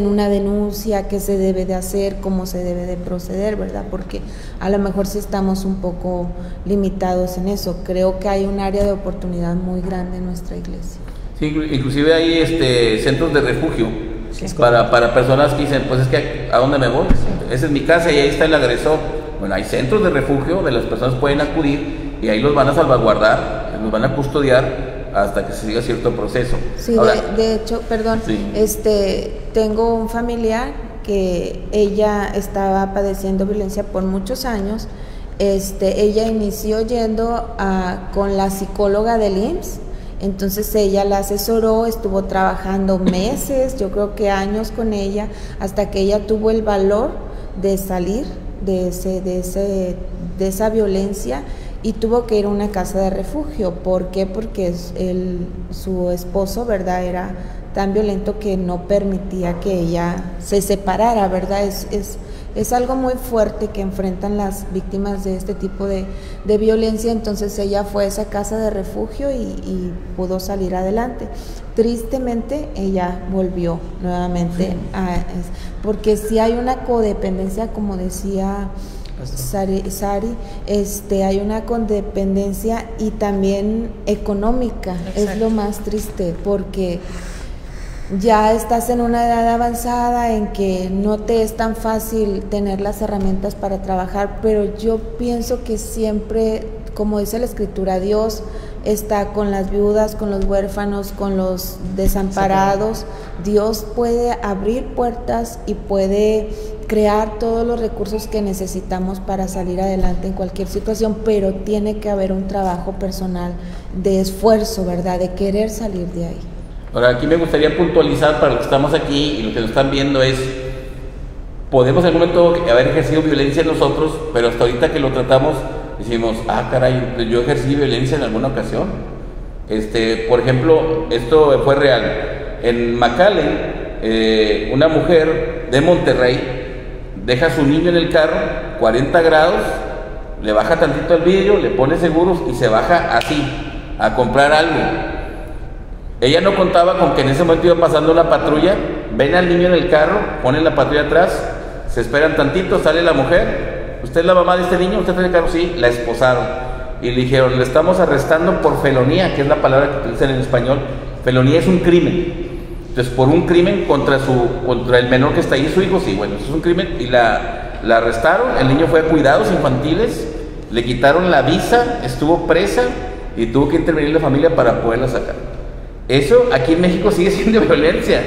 una denuncia, qué se debe de hacer, cómo se debe de proceder, ¿verdad? Porque a lo mejor sí estamos un poco limitados en eso. Creo que hay un área de oportunidad muy grande en nuestra iglesia. Sí, inclusive hay centros de refugio, sí, para personas que dicen, pues es que ¿a dónde me voy? Sí. Esa es mi casa y ahí está el agresor. Bueno, hay centros de refugio donde las personas pueden acudir y ahí los van a salvaguardar, los van a custodiar hasta que se siga cierto proceso. Sí, ahora, de hecho, perdón, sí. Tengo un familiar que ella estaba padeciendo violencia por muchos años. Ella inició yendo con la psicóloga del IMSS, entonces ella la asesoró, estuvo trabajando meses, yo creo que años con ella, hasta que ella tuvo el valor de salir de esa violencia y tuvo que ir a una casa de refugio. ¿Por qué? Porque su esposo, ¿verdad?, era tan violento que no permitía que ella se separara, ¿verdad? Es algo muy fuerte que enfrentan las víctimas de este tipo de violencia. Entonces ella fue a esa casa de refugio y pudo salir adelante. Tristemente ella volvió nuevamente, sí, porque si hay una codependencia, como decía Sari, hay una codependencia y también económica. Exacto. Es lo más triste, porque ya estás en una edad avanzada en que no te es tan fácil tener las herramientas para trabajar, pero yo pienso que siempre, como dice la Escritura, Dios está con las viudas, con los huérfanos, con los desamparados. Dios puede abrir puertas y puede crear todos los recursos que necesitamos para salir adelante en cualquier situación, pero tiene que haber un trabajo personal de esfuerzo, ¿verdad?, de querer salir de ahí. Ahora, aquí me gustaría puntualizar para los que estamos aquí y los que nos están viendo es, podemos en algún momento haber ejercido violencia nosotros, pero hasta ahorita que lo tratamos, decimos, ah, caray, yo ejercí violencia en alguna ocasión. Por ejemplo, esto fue real. En McAllen, una mujer de Monterrey deja a su niño en el carro, 40 grados, le baja tantito el vidrio, le pone seguros y se baja así, a comprar algo. Ella no contaba con que en ese momento iba pasando una patrulla, ven al niño en el carro, ponen la patrulla atrás, se esperan tantito, sale la mujer, ¿usted es la mamá de este niño? ¿Usted está en el carro? Sí, la esposaron. Y le dijeron, le estamos arrestando por felonía, que es la palabra que utilizan en español. Felonía es un crimen. Entonces, por un crimen contra el menor que está ahí, su hijo, sí, bueno, eso es un crimen. Y la arrestaron, el niño fue a cuidados infantiles, le quitaron la visa, estuvo presa y tuvo que intervenir la familia para poderla sacar. Eso aquí en México sigue siendo violencia.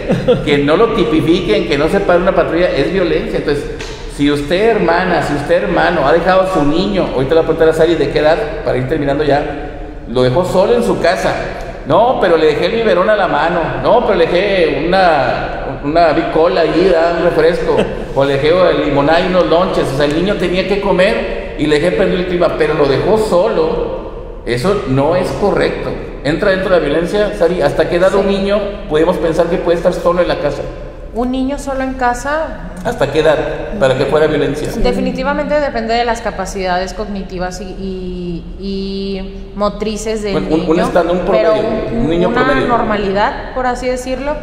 Que no lo tipifiquen, que no se pare una patrulla, es violencia. Entonces, si usted, hermana, si usted, hermano, ha dejado a su niño, ahorita le voy a preguntar a Sari de qué edad, para ir terminando ya, lo dejó solo en su casa. No, pero le dejé el biberón a la mano. No, pero le dejé una bicola ahí, un refresco. O le dejé el limonada y unos lonches. O sea, el niño tenía que comer y le dejé prender el clima, pero lo dejó solo. Eso no es correcto. Entra dentro de la violencia, Sari. ¿Hasta qué edad un niño podemos pensar que puede estar solo en la casa? Un niño solo en casa. ¿Hasta qué edad? Para que fuera violencia. Definitivamente depende de las capacidades cognitivas y motrices del niño. Un promedio, pero un niño una promedio. Normalidad, por así decirlo.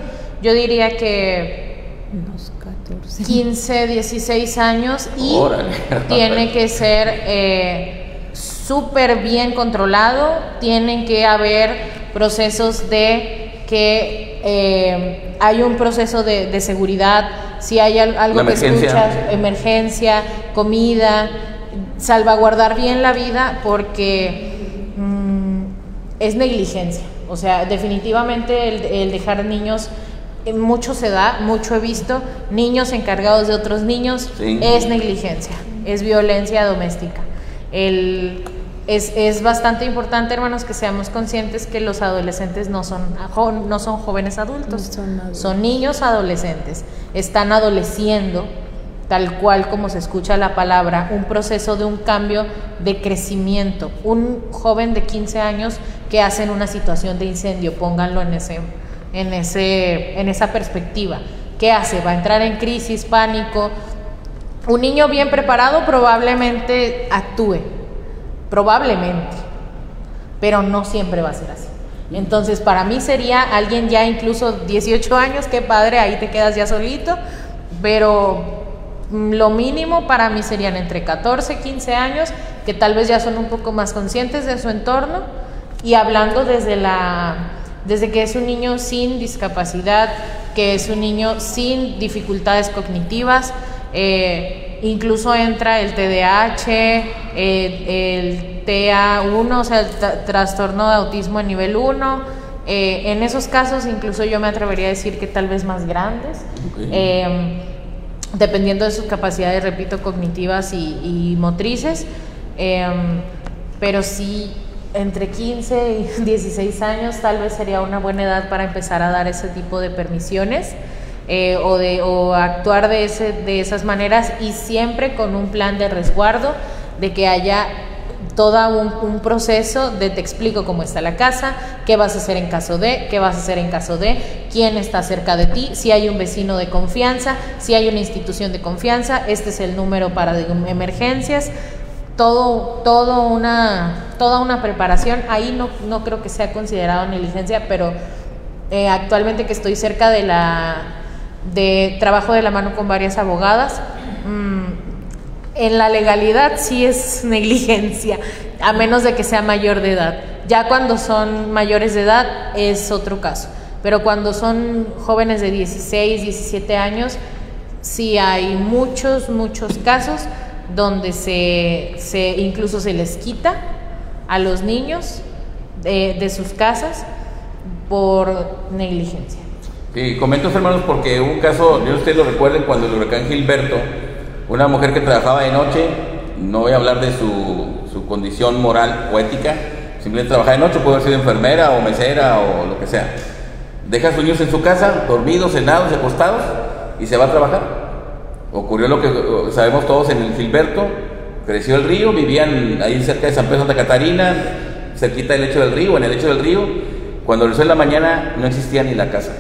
Yo diría que unos 14. 15, 16 años y Órale. tiene que ser súper bien controlado. Tienen que haber procesos de que hay un proceso de seguridad, si hay algo que escuchas, emergencia, comida, salvaguardar bien la vida, porque es negligencia. O sea, definitivamente el dejar niños, mucho se da, mucho he visto, niños encargados de otros niños, sí. Es negligencia, es violencia doméstica. Es bastante importante, hermanos, que seamos conscientes que los adolescentes no son jóvenes adultos, son niños adolescentes, están adoleciendo, tal cual como se escucha la palabra, un proceso de un cambio de crecimiento. Un joven de 15 años que hace en una situación de incendio, pónganlo en esa perspectiva. ¿Qué hace? Va a entrar en crisis, pánico. Un niño bien preparado probablemente actúe, probablemente, pero no siempre va a ser así. Entonces, para mí sería alguien ya incluso 18 años, qué padre, ahí te quedas ya solito, pero lo mínimo para mí serían entre 14 y 15 años, que tal vez ya son un poco más conscientes de su entorno, y hablando desde que es un niño sin discapacidad, que es un niño sin dificultades cognitivas, incluso entra el TDAH, el TA1, o sea, el trastorno de autismo en nivel 1. En esos casos, incluso yo me atrevería a decir que tal vez más grandes, dependiendo de sus capacidades, repito, cognitivas y motrices. Pero sí, entre 15 y 16 años tal vez sería una buena edad para empezar a dar ese tipo de permisiones. O actuar de esas maneras, y siempre con un plan de resguardo, de que haya todo un proceso de te explico cómo está la casa, qué vas a hacer en caso de, qué vas a hacer en caso de, quién está cerca de ti, si hay un vecino de confianza, si hay una institución de confianza, este es el número para emergencias. Toda una preparación. Ahí no creo que sea considerado negligencia, pero actualmente que estoy cerca de trabajo de la mano con varias abogadas, en la legalidad sí es negligencia, a menos de que sea mayor de edad. Ya cuando son mayores de edad es otro caso, pero cuando son jóvenes de 16, 17 años, sí hay muchos casos donde incluso se les quita a los niños de sus casas por negligencia. Sí, comento, hermanos, porque hubo un caso, yo ustedes lo recuerden, cuando el huracán Gilberto, una mujer que trabajaba de noche, no voy a hablar de su condición moral o ética, simplemente trabajaba de noche, puede haber sido enfermera o mesera o lo que sea, deja a sus niños en su casa, dormidos, cenados, acostados, y se va a trabajar. Ocurrió lo que sabemos todos en el Gilberto, Creció el río, vivían ahí cerca de San Pedro Santa Catarina, cerquita del lecho del río, en el lecho del río. Cuando regresó en la mañana no existía ni la casa.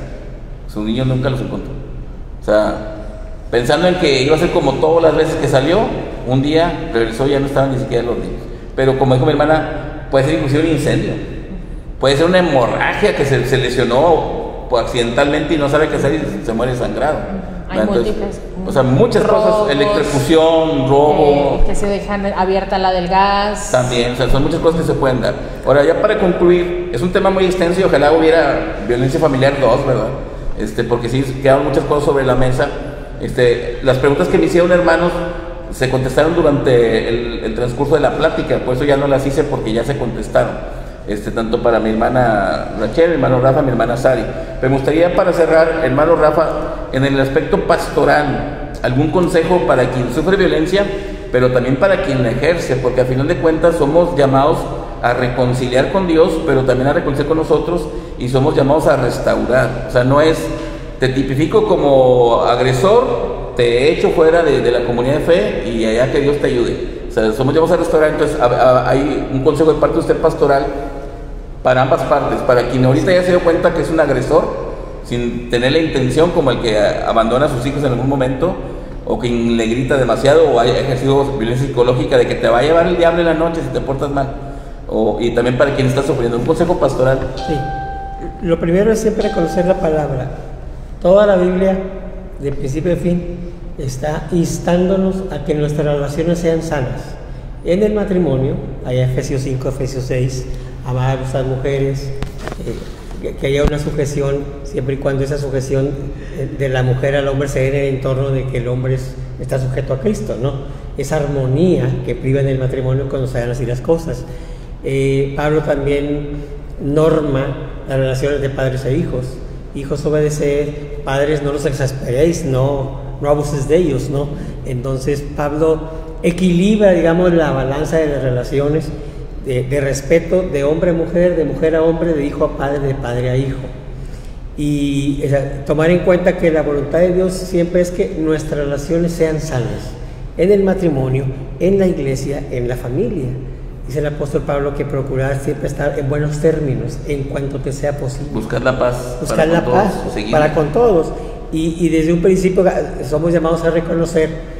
Sus niños nunca los encontró. O sea, pensando en que iba a ser como todas las veces que salió, un día regresó y ya no estaban ni siquiera los niños. Pero como dijo mi hermana, puede ser inclusive un incendio, puede ser una hemorragia que se lesionó accidentalmente y no sabe qué hacer y se muere sangrado. Hay múltiples. O sea, muchas cosas, electrocución, robo. Que se dejan abierta la del gas. También, o sea, son muchas cosas que se pueden dar. Ahora, ya para concluir, es un tema muy extenso y ojalá hubiera violencia familiar 2, ¿verdad? Porque sí, quedaron muchas cosas sobre la mesa. Las preguntas que me hicieron hermanos se contestaron durante el transcurso de la plática, por eso ya no las hice porque ya se contestaron. Tanto para mi hermana Rachel, mi hermano Rafa, mi hermana Sari. Pero me gustaría para cerrar, hermano Rafa, en el aspecto pastoral, algún consejo para quien sufre violencia, pero también para quien la ejerce, porque a final de cuentas somos llamados a reconciliar con Dios, pero también a reconciliar con nosotros y somos llamados a restaurar. O sea, no es, te tipifico como agresor, te echo fuera de la comunidad de fe y allá que Dios te ayude. O sea, somos llamados a restaurar. Entonces hay un consejo de parte de usted pastoral para ambas partes, para quien ahorita ya se dio cuenta que es un agresor sin tener la intención, como el que abandona a sus hijos en algún momento, o quien le grita demasiado o haya ejercido violencia psicológica de que te va a llevar el diablo en la noche si te portas mal, y también para quien está sufriendo. Un consejo pastoral. Sí, lo primero es siempre conocer la palabra. Toda la Biblia, de principio a fin, está instándonos a que nuestras relaciones sean sanas. En el matrimonio, hay Efesios 5, Efesios 6, amar a nuestras mujeres, que haya una sujeción, siempre y cuando esa sujeción de la mujer al hombre se dé en el entorno de que el hombre está sujeto a Cristo, ¿no? Esa armonía que priva en el matrimonio cuando se hagan así las cosas. Pablo también norma las relaciones de padres e hijos. Hijos, obedeced, padres, no los exasperéis, no abuses de ellos, ¿no? Entonces Pablo equilibra, digamos, la balanza de las relaciones de respeto de hombre a mujer, de mujer a hombre, de hijo a padre, de padre a hijo. Y tomar en cuenta que la voluntad de Dios siempre es que nuestras relaciones sean sanas, en el matrimonio, en la iglesia, en la familia. Dice el apóstol Pablo que procurar siempre estar en buenos términos en cuanto te sea posible. Buscar la paz. Buscar la paz para con todos. Y desde un principio somos llamados a reconocer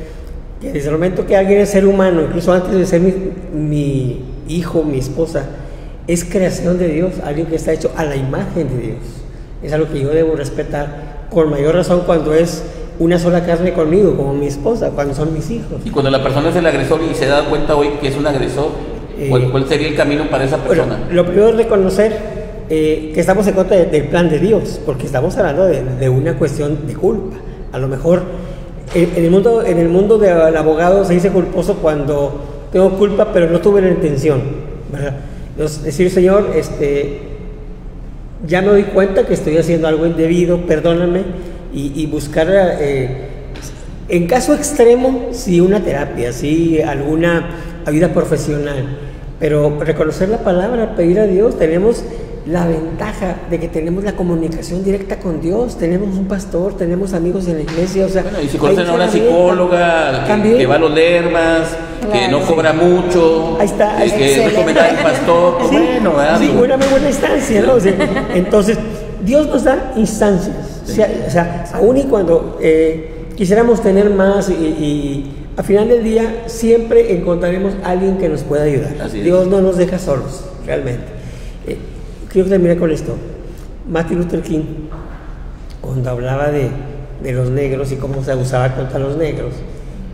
que desde el momento que alguien es ser humano, incluso antes de ser mi hijo, mi esposa, es creación de Dios, alguien que está hecho a la imagen de Dios. Es algo que yo debo respetar con mayor razón cuando es una sola carne conmigo, como mi esposa, cuando son mis hijos. Y cuando la persona es el agresor y se da cuenta hoy que es un agresor, ¿cuál sería el camino para esa persona? Bueno, lo primero es reconocer que estamos en contra del plan de Dios, porque estamos hablando de una cuestión de culpa. A lo mejor en el mundo del abogado se dice culposo cuando tengo culpa pero no tuve la intención, ¿verdad? Entonces, decir, Señor, ya me doy cuenta que estoy haciendo algo indebido, perdóname, y buscar en caso extremo sí una terapia, sí alguna ayuda profesional, pero reconocer la palabra, pedir a Dios. Tenemos la ventaja de que tenemos la comunicación directa con Dios, tenemos un pastor, tenemos amigos en la iglesia, o sea, bueno, y si conocen a una psicóloga que va a los lermas, claro, que no cobra mucho, ahí está, que es recomendada al pastor, sí, bueno, ¿verdad? Sí, una muy buena instancia, ¿no? O sea, entonces, Dios nos da instancias, sí. O sea, aún y cuando quisiéramos tener más y al final del día siempre encontraremos a alguien que nos pueda ayudar. Dios no nos deja solos, realmente. Quiero terminar con esto. Martin Luther King, cuando hablaba de los negros y cómo se abusaba contra los negros,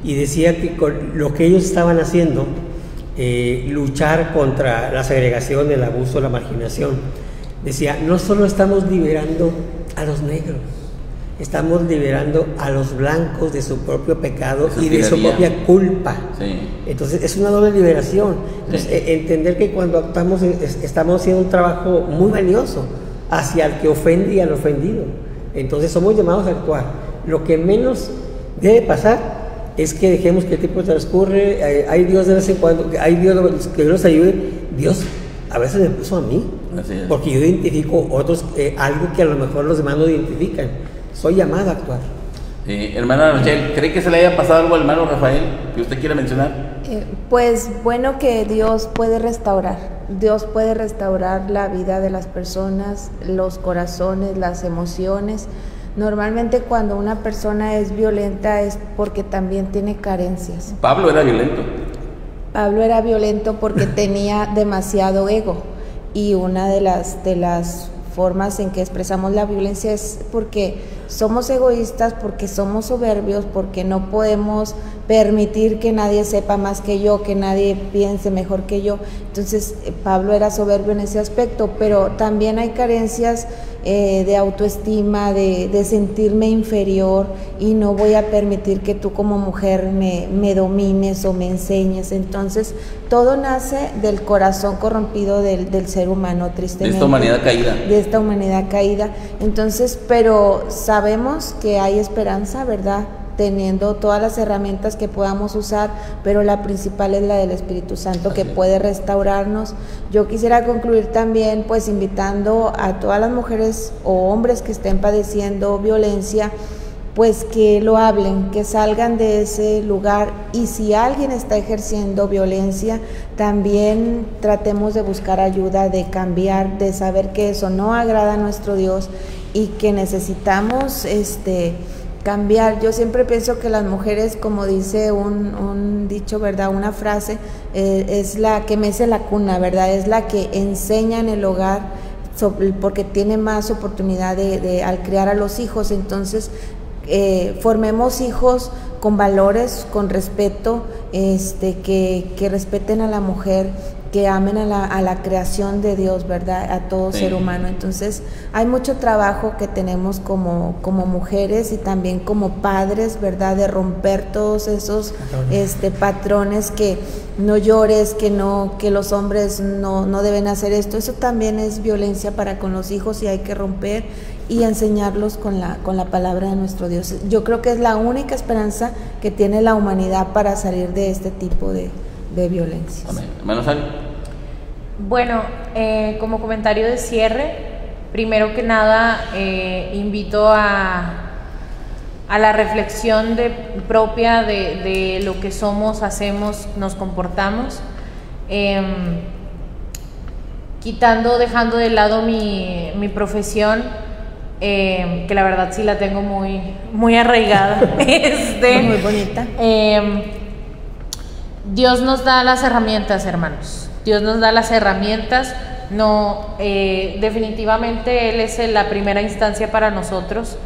y decía que con lo que ellos estaban haciendo, luchar contra la segregación, el abuso, la marginación, decía, no solo estamos liberando a los negros, estamos liberando a los blancos de su propio pecado y de su propia culpa. Sí. Entonces es una doble liberación. Entonces, entender que cuando actuamos estamos haciendo un trabajo muy valioso hacia el que ofende y al ofendido. Entonces somos llamados a actuar. Lo que menos debe pasar es que dejemos que el tiempo transcurre. Hay Dios de vez en cuando, hay Dios que nos ayude. Dios a veces me puso a mí, porque yo identifico otros, algo que a lo mejor los demás no identifican. Soy llamado a actuar. Hermana Rachel, ¿cree que se le haya pasado algo al hermano Rafael que usted quiera mencionar? Pues bueno, que Dios puede restaurar la vida de las personas, los corazones, las emociones. Normalmente cuando una persona es violenta es porque también tiene carencias. Pablo era violento. Pablo era violento porque tenía demasiado ego, y una de las formas en que expresamos la violencia es porque somos egoístas, porque somos soberbios, porque no podemos permitir que nadie sepa más que yo, que nadie piense mejor que yo. Entonces Pablo era soberbio en ese aspecto, pero también hay carencias de autoestima, de sentirme inferior, y no voy a permitir que tú como mujer me domines o me enseñes. Entonces todo nace del corazón corrompido del ser humano, tristemente. De esta humanidad caída. De esta humanidad caída. Entonces, pero sabemos que hay esperanza, ¿verdad? Teniendo todas las herramientas que podamos usar, pero la principal es la del Espíritu Santo, que puede restaurarnos. Yo quisiera concluir también pues invitando a todas las mujeres o hombres que estén padeciendo violencia, pues que lo hablen, que salgan de ese lugar, y si alguien está ejerciendo violencia, también tratemos de buscar ayuda, de cambiar, de saber que eso no agrada a nuestro Dios y que necesitamos cambiar. Yo siempre pienso que las mujeres, como dice un dicho, ¿verdad? Una frase, es la que mece la cuna, ¿verdad? Es la que enseña en el hogar, porque tiene más oportunidad al criar a los hijos. Entonces, formemos hijos con valores, con respeto, que respeten a la mujer, que amen a la creación de Dios, ¿verdad? A todo ser humano. Entonces hay mucho trabajo que tenemos como mujeres y también como padres, ¿verdad? De romper todos esos patrones, que no llores, que los hombres no deben hacer esto. Eso también es violencia para con los hijos, y hay que romper y enseñarlos con la palabra de nuestro Dios. Yo creo que es la única esperanza que tiene la humanidad para salir de este tipo de violencia. Amén. Hermano Sally. Bueno, como comentario de cierre, primero que nada invito a la reflexión propia de lo que somos, hacemos, nos comportamos, dejando de lado mi profesión, que la verdad sí la tengo muy, muy arraigada. Muy bonita. Dios nos da las herramientas, hermanos. Dios nos da las herramientas. Definitivamente Él es la primera instancia para nosotros,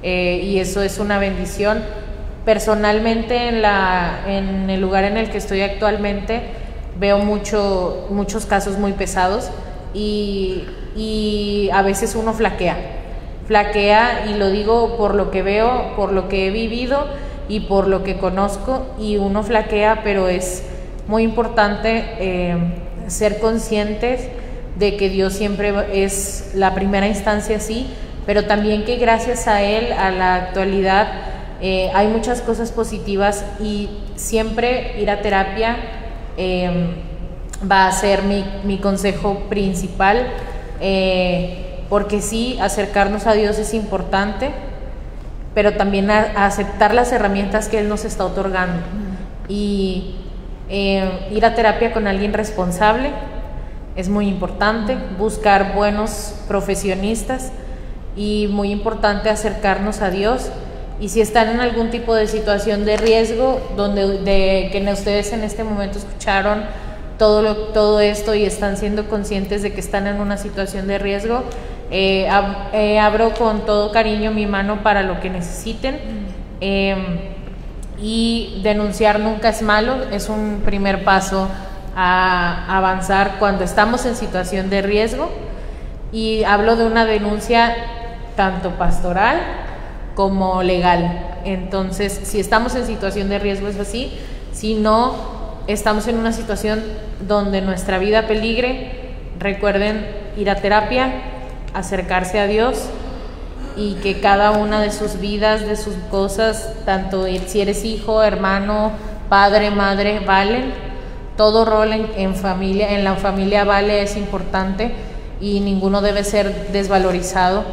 y eso es una bendición. Personalmente, en el lugar en el que estoy actualmente, veo muchos casos muy pesados, y a veces uno flaquea, y lo digo por lo que veo, por lo que he vivido y por lo que conozco, y uno flaquea, pero es muy importante ser conscientes de que Dios siempre es la primera instancia, sí, pero también que gracias a Él, a la actualidad, hay muchas cosas positivas, y siempre ir a terapia va a ser mi consejo principal, porque sí, acercarnos a Dios es importante, pero también a aceptar las herramientas que Él nos está otorgando, y ir a terapia con alguien responsable es muy importante, buscar buenos profesionistas, y muy importante acercarnos a Dios. Y si están en algún tipo de situación de riesgo, que ustedes en este momento escucharon todo esto y están siendo conscientes de que están en una situación de riesgo, abro con todo cariño mi mano para lo que necesiten, y denunciar nunca es malo, es un primer paso a avanzar cuando estamos en situación de riesgo. Y hablo de una denuncia tanto pastoral como legal. Entonces, si estamos en situación de riesgo es así, si no estamos en una situación donde nuestra vida peligre, recuerden ir a terapia, acercarse a Dios, y que cada una de sus vidas, de sus cosas, tanto si eres hijo, hermano, padre, madre, valen. Todo rol en la familia vale, es importante, y ninguno debe ser desvalorizado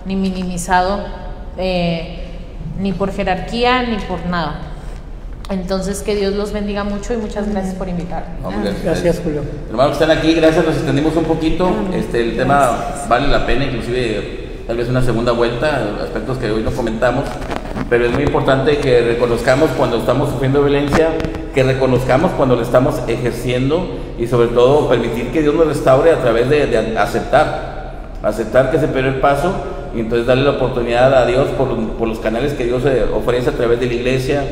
ni minimizado, ni por jerarquía ni por nada. Entonces, que Dios los bendiga mucho y muchas gracias por invitarme. No, Gracias, Julio. Hermanos que están aquí, gracias, nos extendimos un poquito. El tema vale la pena, inclusive tal vez una segunda vuelta, aspectos que hoy no comentamos, pero es muy importante que reconozcamos cuando estamos sufriendo violencia, que reconozcamos cuando la estamos ejerciendo y sobre todo permitir que Dios nos restaure a través de aceptar que es el primer paso y entonces darle la oportunidad a Dios por los canales que Dios ofrece a través de la iglesia,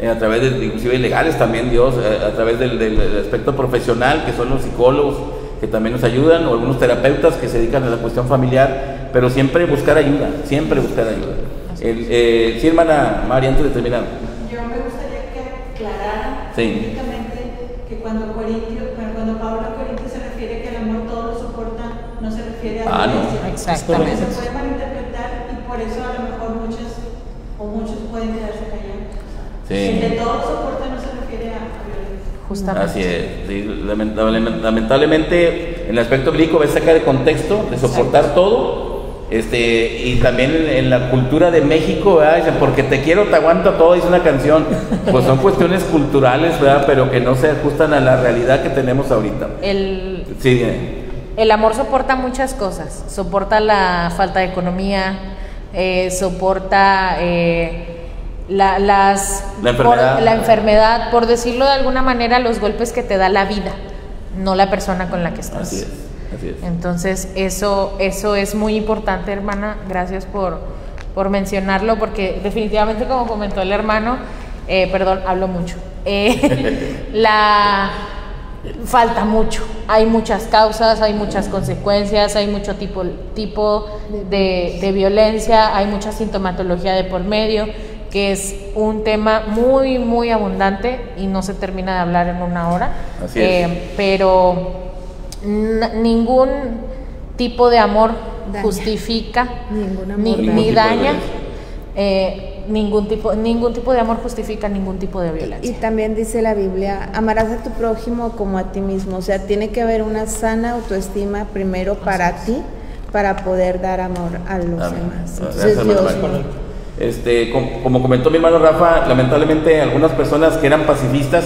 a través de inclusive legales también Dios, a través del aspecto profesional que son los psicólogos que también nos ayudan o algunos terapeutas que se dedican a la cuestión familiar, pero siempre buscar ayuda, siempre buscar ayuda. Sí, hermana María, antes de terminar. Yo me gustaría que aclarara Sí. únicamente que cuando Pablo a Corintios se refiere que el amor todo lo soporta, no se refiere a la violencia. No, exactamente. Se puede malinterpretar y por eso a lo mejor muchos pueden quedarse callados. Sí. El de todo lo soporta no se refiere a violencia. Justamente. Así es, sí, lamentablemente en el aspecto bíblico ves sacar de contexto, de soportar todo, y también en la cultura de México, ¿verdad? Dicen, porque te quiero, te aguanto todo, dice una canción, pues son cuestiones culturales, ¿verdad? Pero que no se ajustan a la realidad que tenemos ahorita. Sí, El amor soporta muchas cosas, soporta la falta de economía, soporta la enfermedad, por decirlo de alguna manera, los golpes que te da la vida, no la persona con la que estás. Así es. Entonces eso es muy importante, hermana, gracias por mencionarlo, porque definitivamente, como comentó el hermano, perdón, hablo mucho, falta mucho, hay muchas causas, hay muchas consecuencias, hay mucho tipo de violencia, hay mucha sintomatología de por medio, que es un tema muy, muy abundante y no se termina de hablar en una hora. Así es. Pero ningún tipo de amor justifica ni daña, ningún tipo de amor justifica ningún tipo de violencia. Y también dice la Biblia, amarás a tu prójimo como a ti mismo. O sea, tiene que haber una sana autoestima primero para ti, para poder dar amor a los demás. Entonces, como comentó mi hermano Rafa, lamentablemente algunas personas que eran pacifistas,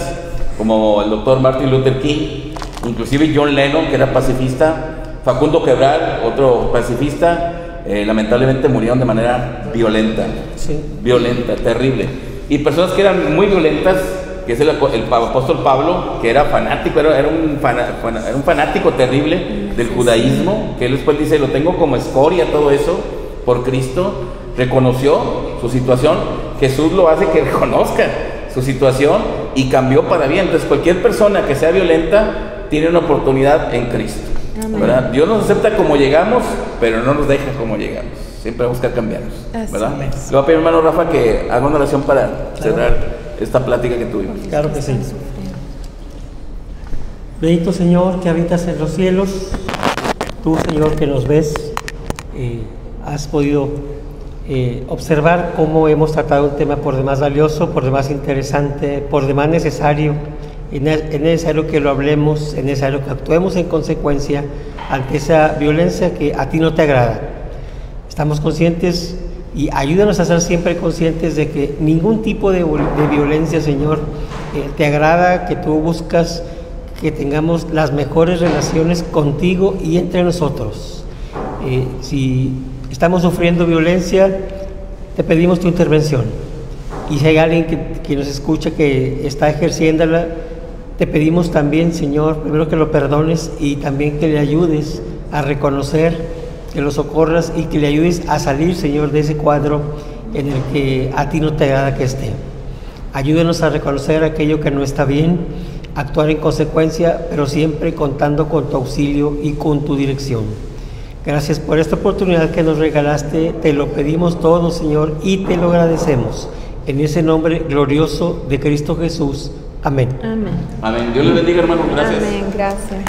como el doctor Martin Luther King, inclusive John Lennon, que era pacifista, Facundo Cabral, otro pacifista, lamentablemente murieron de manera violenta, violenta, terrible. Y personas que eran muy violentas, que es el apóstol Pablo, que era fanático, era un fanático terrible del judaísmo, que él después dice, lo tengo como escoria todo eso, por Cristo, reconoció su situación, Jesús lo hace que reconozca su situación y cambió para bien. Entonces cualquier persona que sea violenta tiene una oportunidad en Cristo, ¿verdad? Dios nos acepta como llegamos, pero no nos deja como llegamos, siempre va a buscar cambiarnos, ¿verdad? Le voy a pedir, hermano Rafa, que haga una oración para cerrar esta plática que tuvimos. Claro que sí. Bendito Señor que habitas en los cielos, tú, Señor, que nos ves, has podido observar cómo hemos tratado un tema por demás valioso, por demás interesante, por demás necesario. Es necesario que lo hablemos, es necesario que actuemos en consecuencia ante esa violencia que a ti no te agrada. Estamos conscientes y ayúdanos a ser siempre conscientes de que ningún tipo de violencia, Señor, te agrada, que tú buscas que tengamos las mejores relaciones contigo y entre nosotros. Si estamos sufriendo violencia, te pedimos tu intervención. Y si hay alguien que nos escucha que está ejerciéndola, te pedimos también, Señor, primero que lo perdones y también que le ayudes a reconocer, que lo socorras y que le ayudes a salir, Señor, de ese cuadro en el que a ti no te agrada que esté. Ayúdenos a reconocer aquello que no está bien, actuar en consecuencia, pero siempre contando con tu auxilio y con tu dirección. Gracias por esta oportunidad que nos regalaste, te lo pedimos todo, Señor, y te lo agradecemos. En ese nombre glorioso de Cristo Jesús. Amén. Amén. Amén. Dios les bendiga, hermano. Gracias. Amén. Gracias.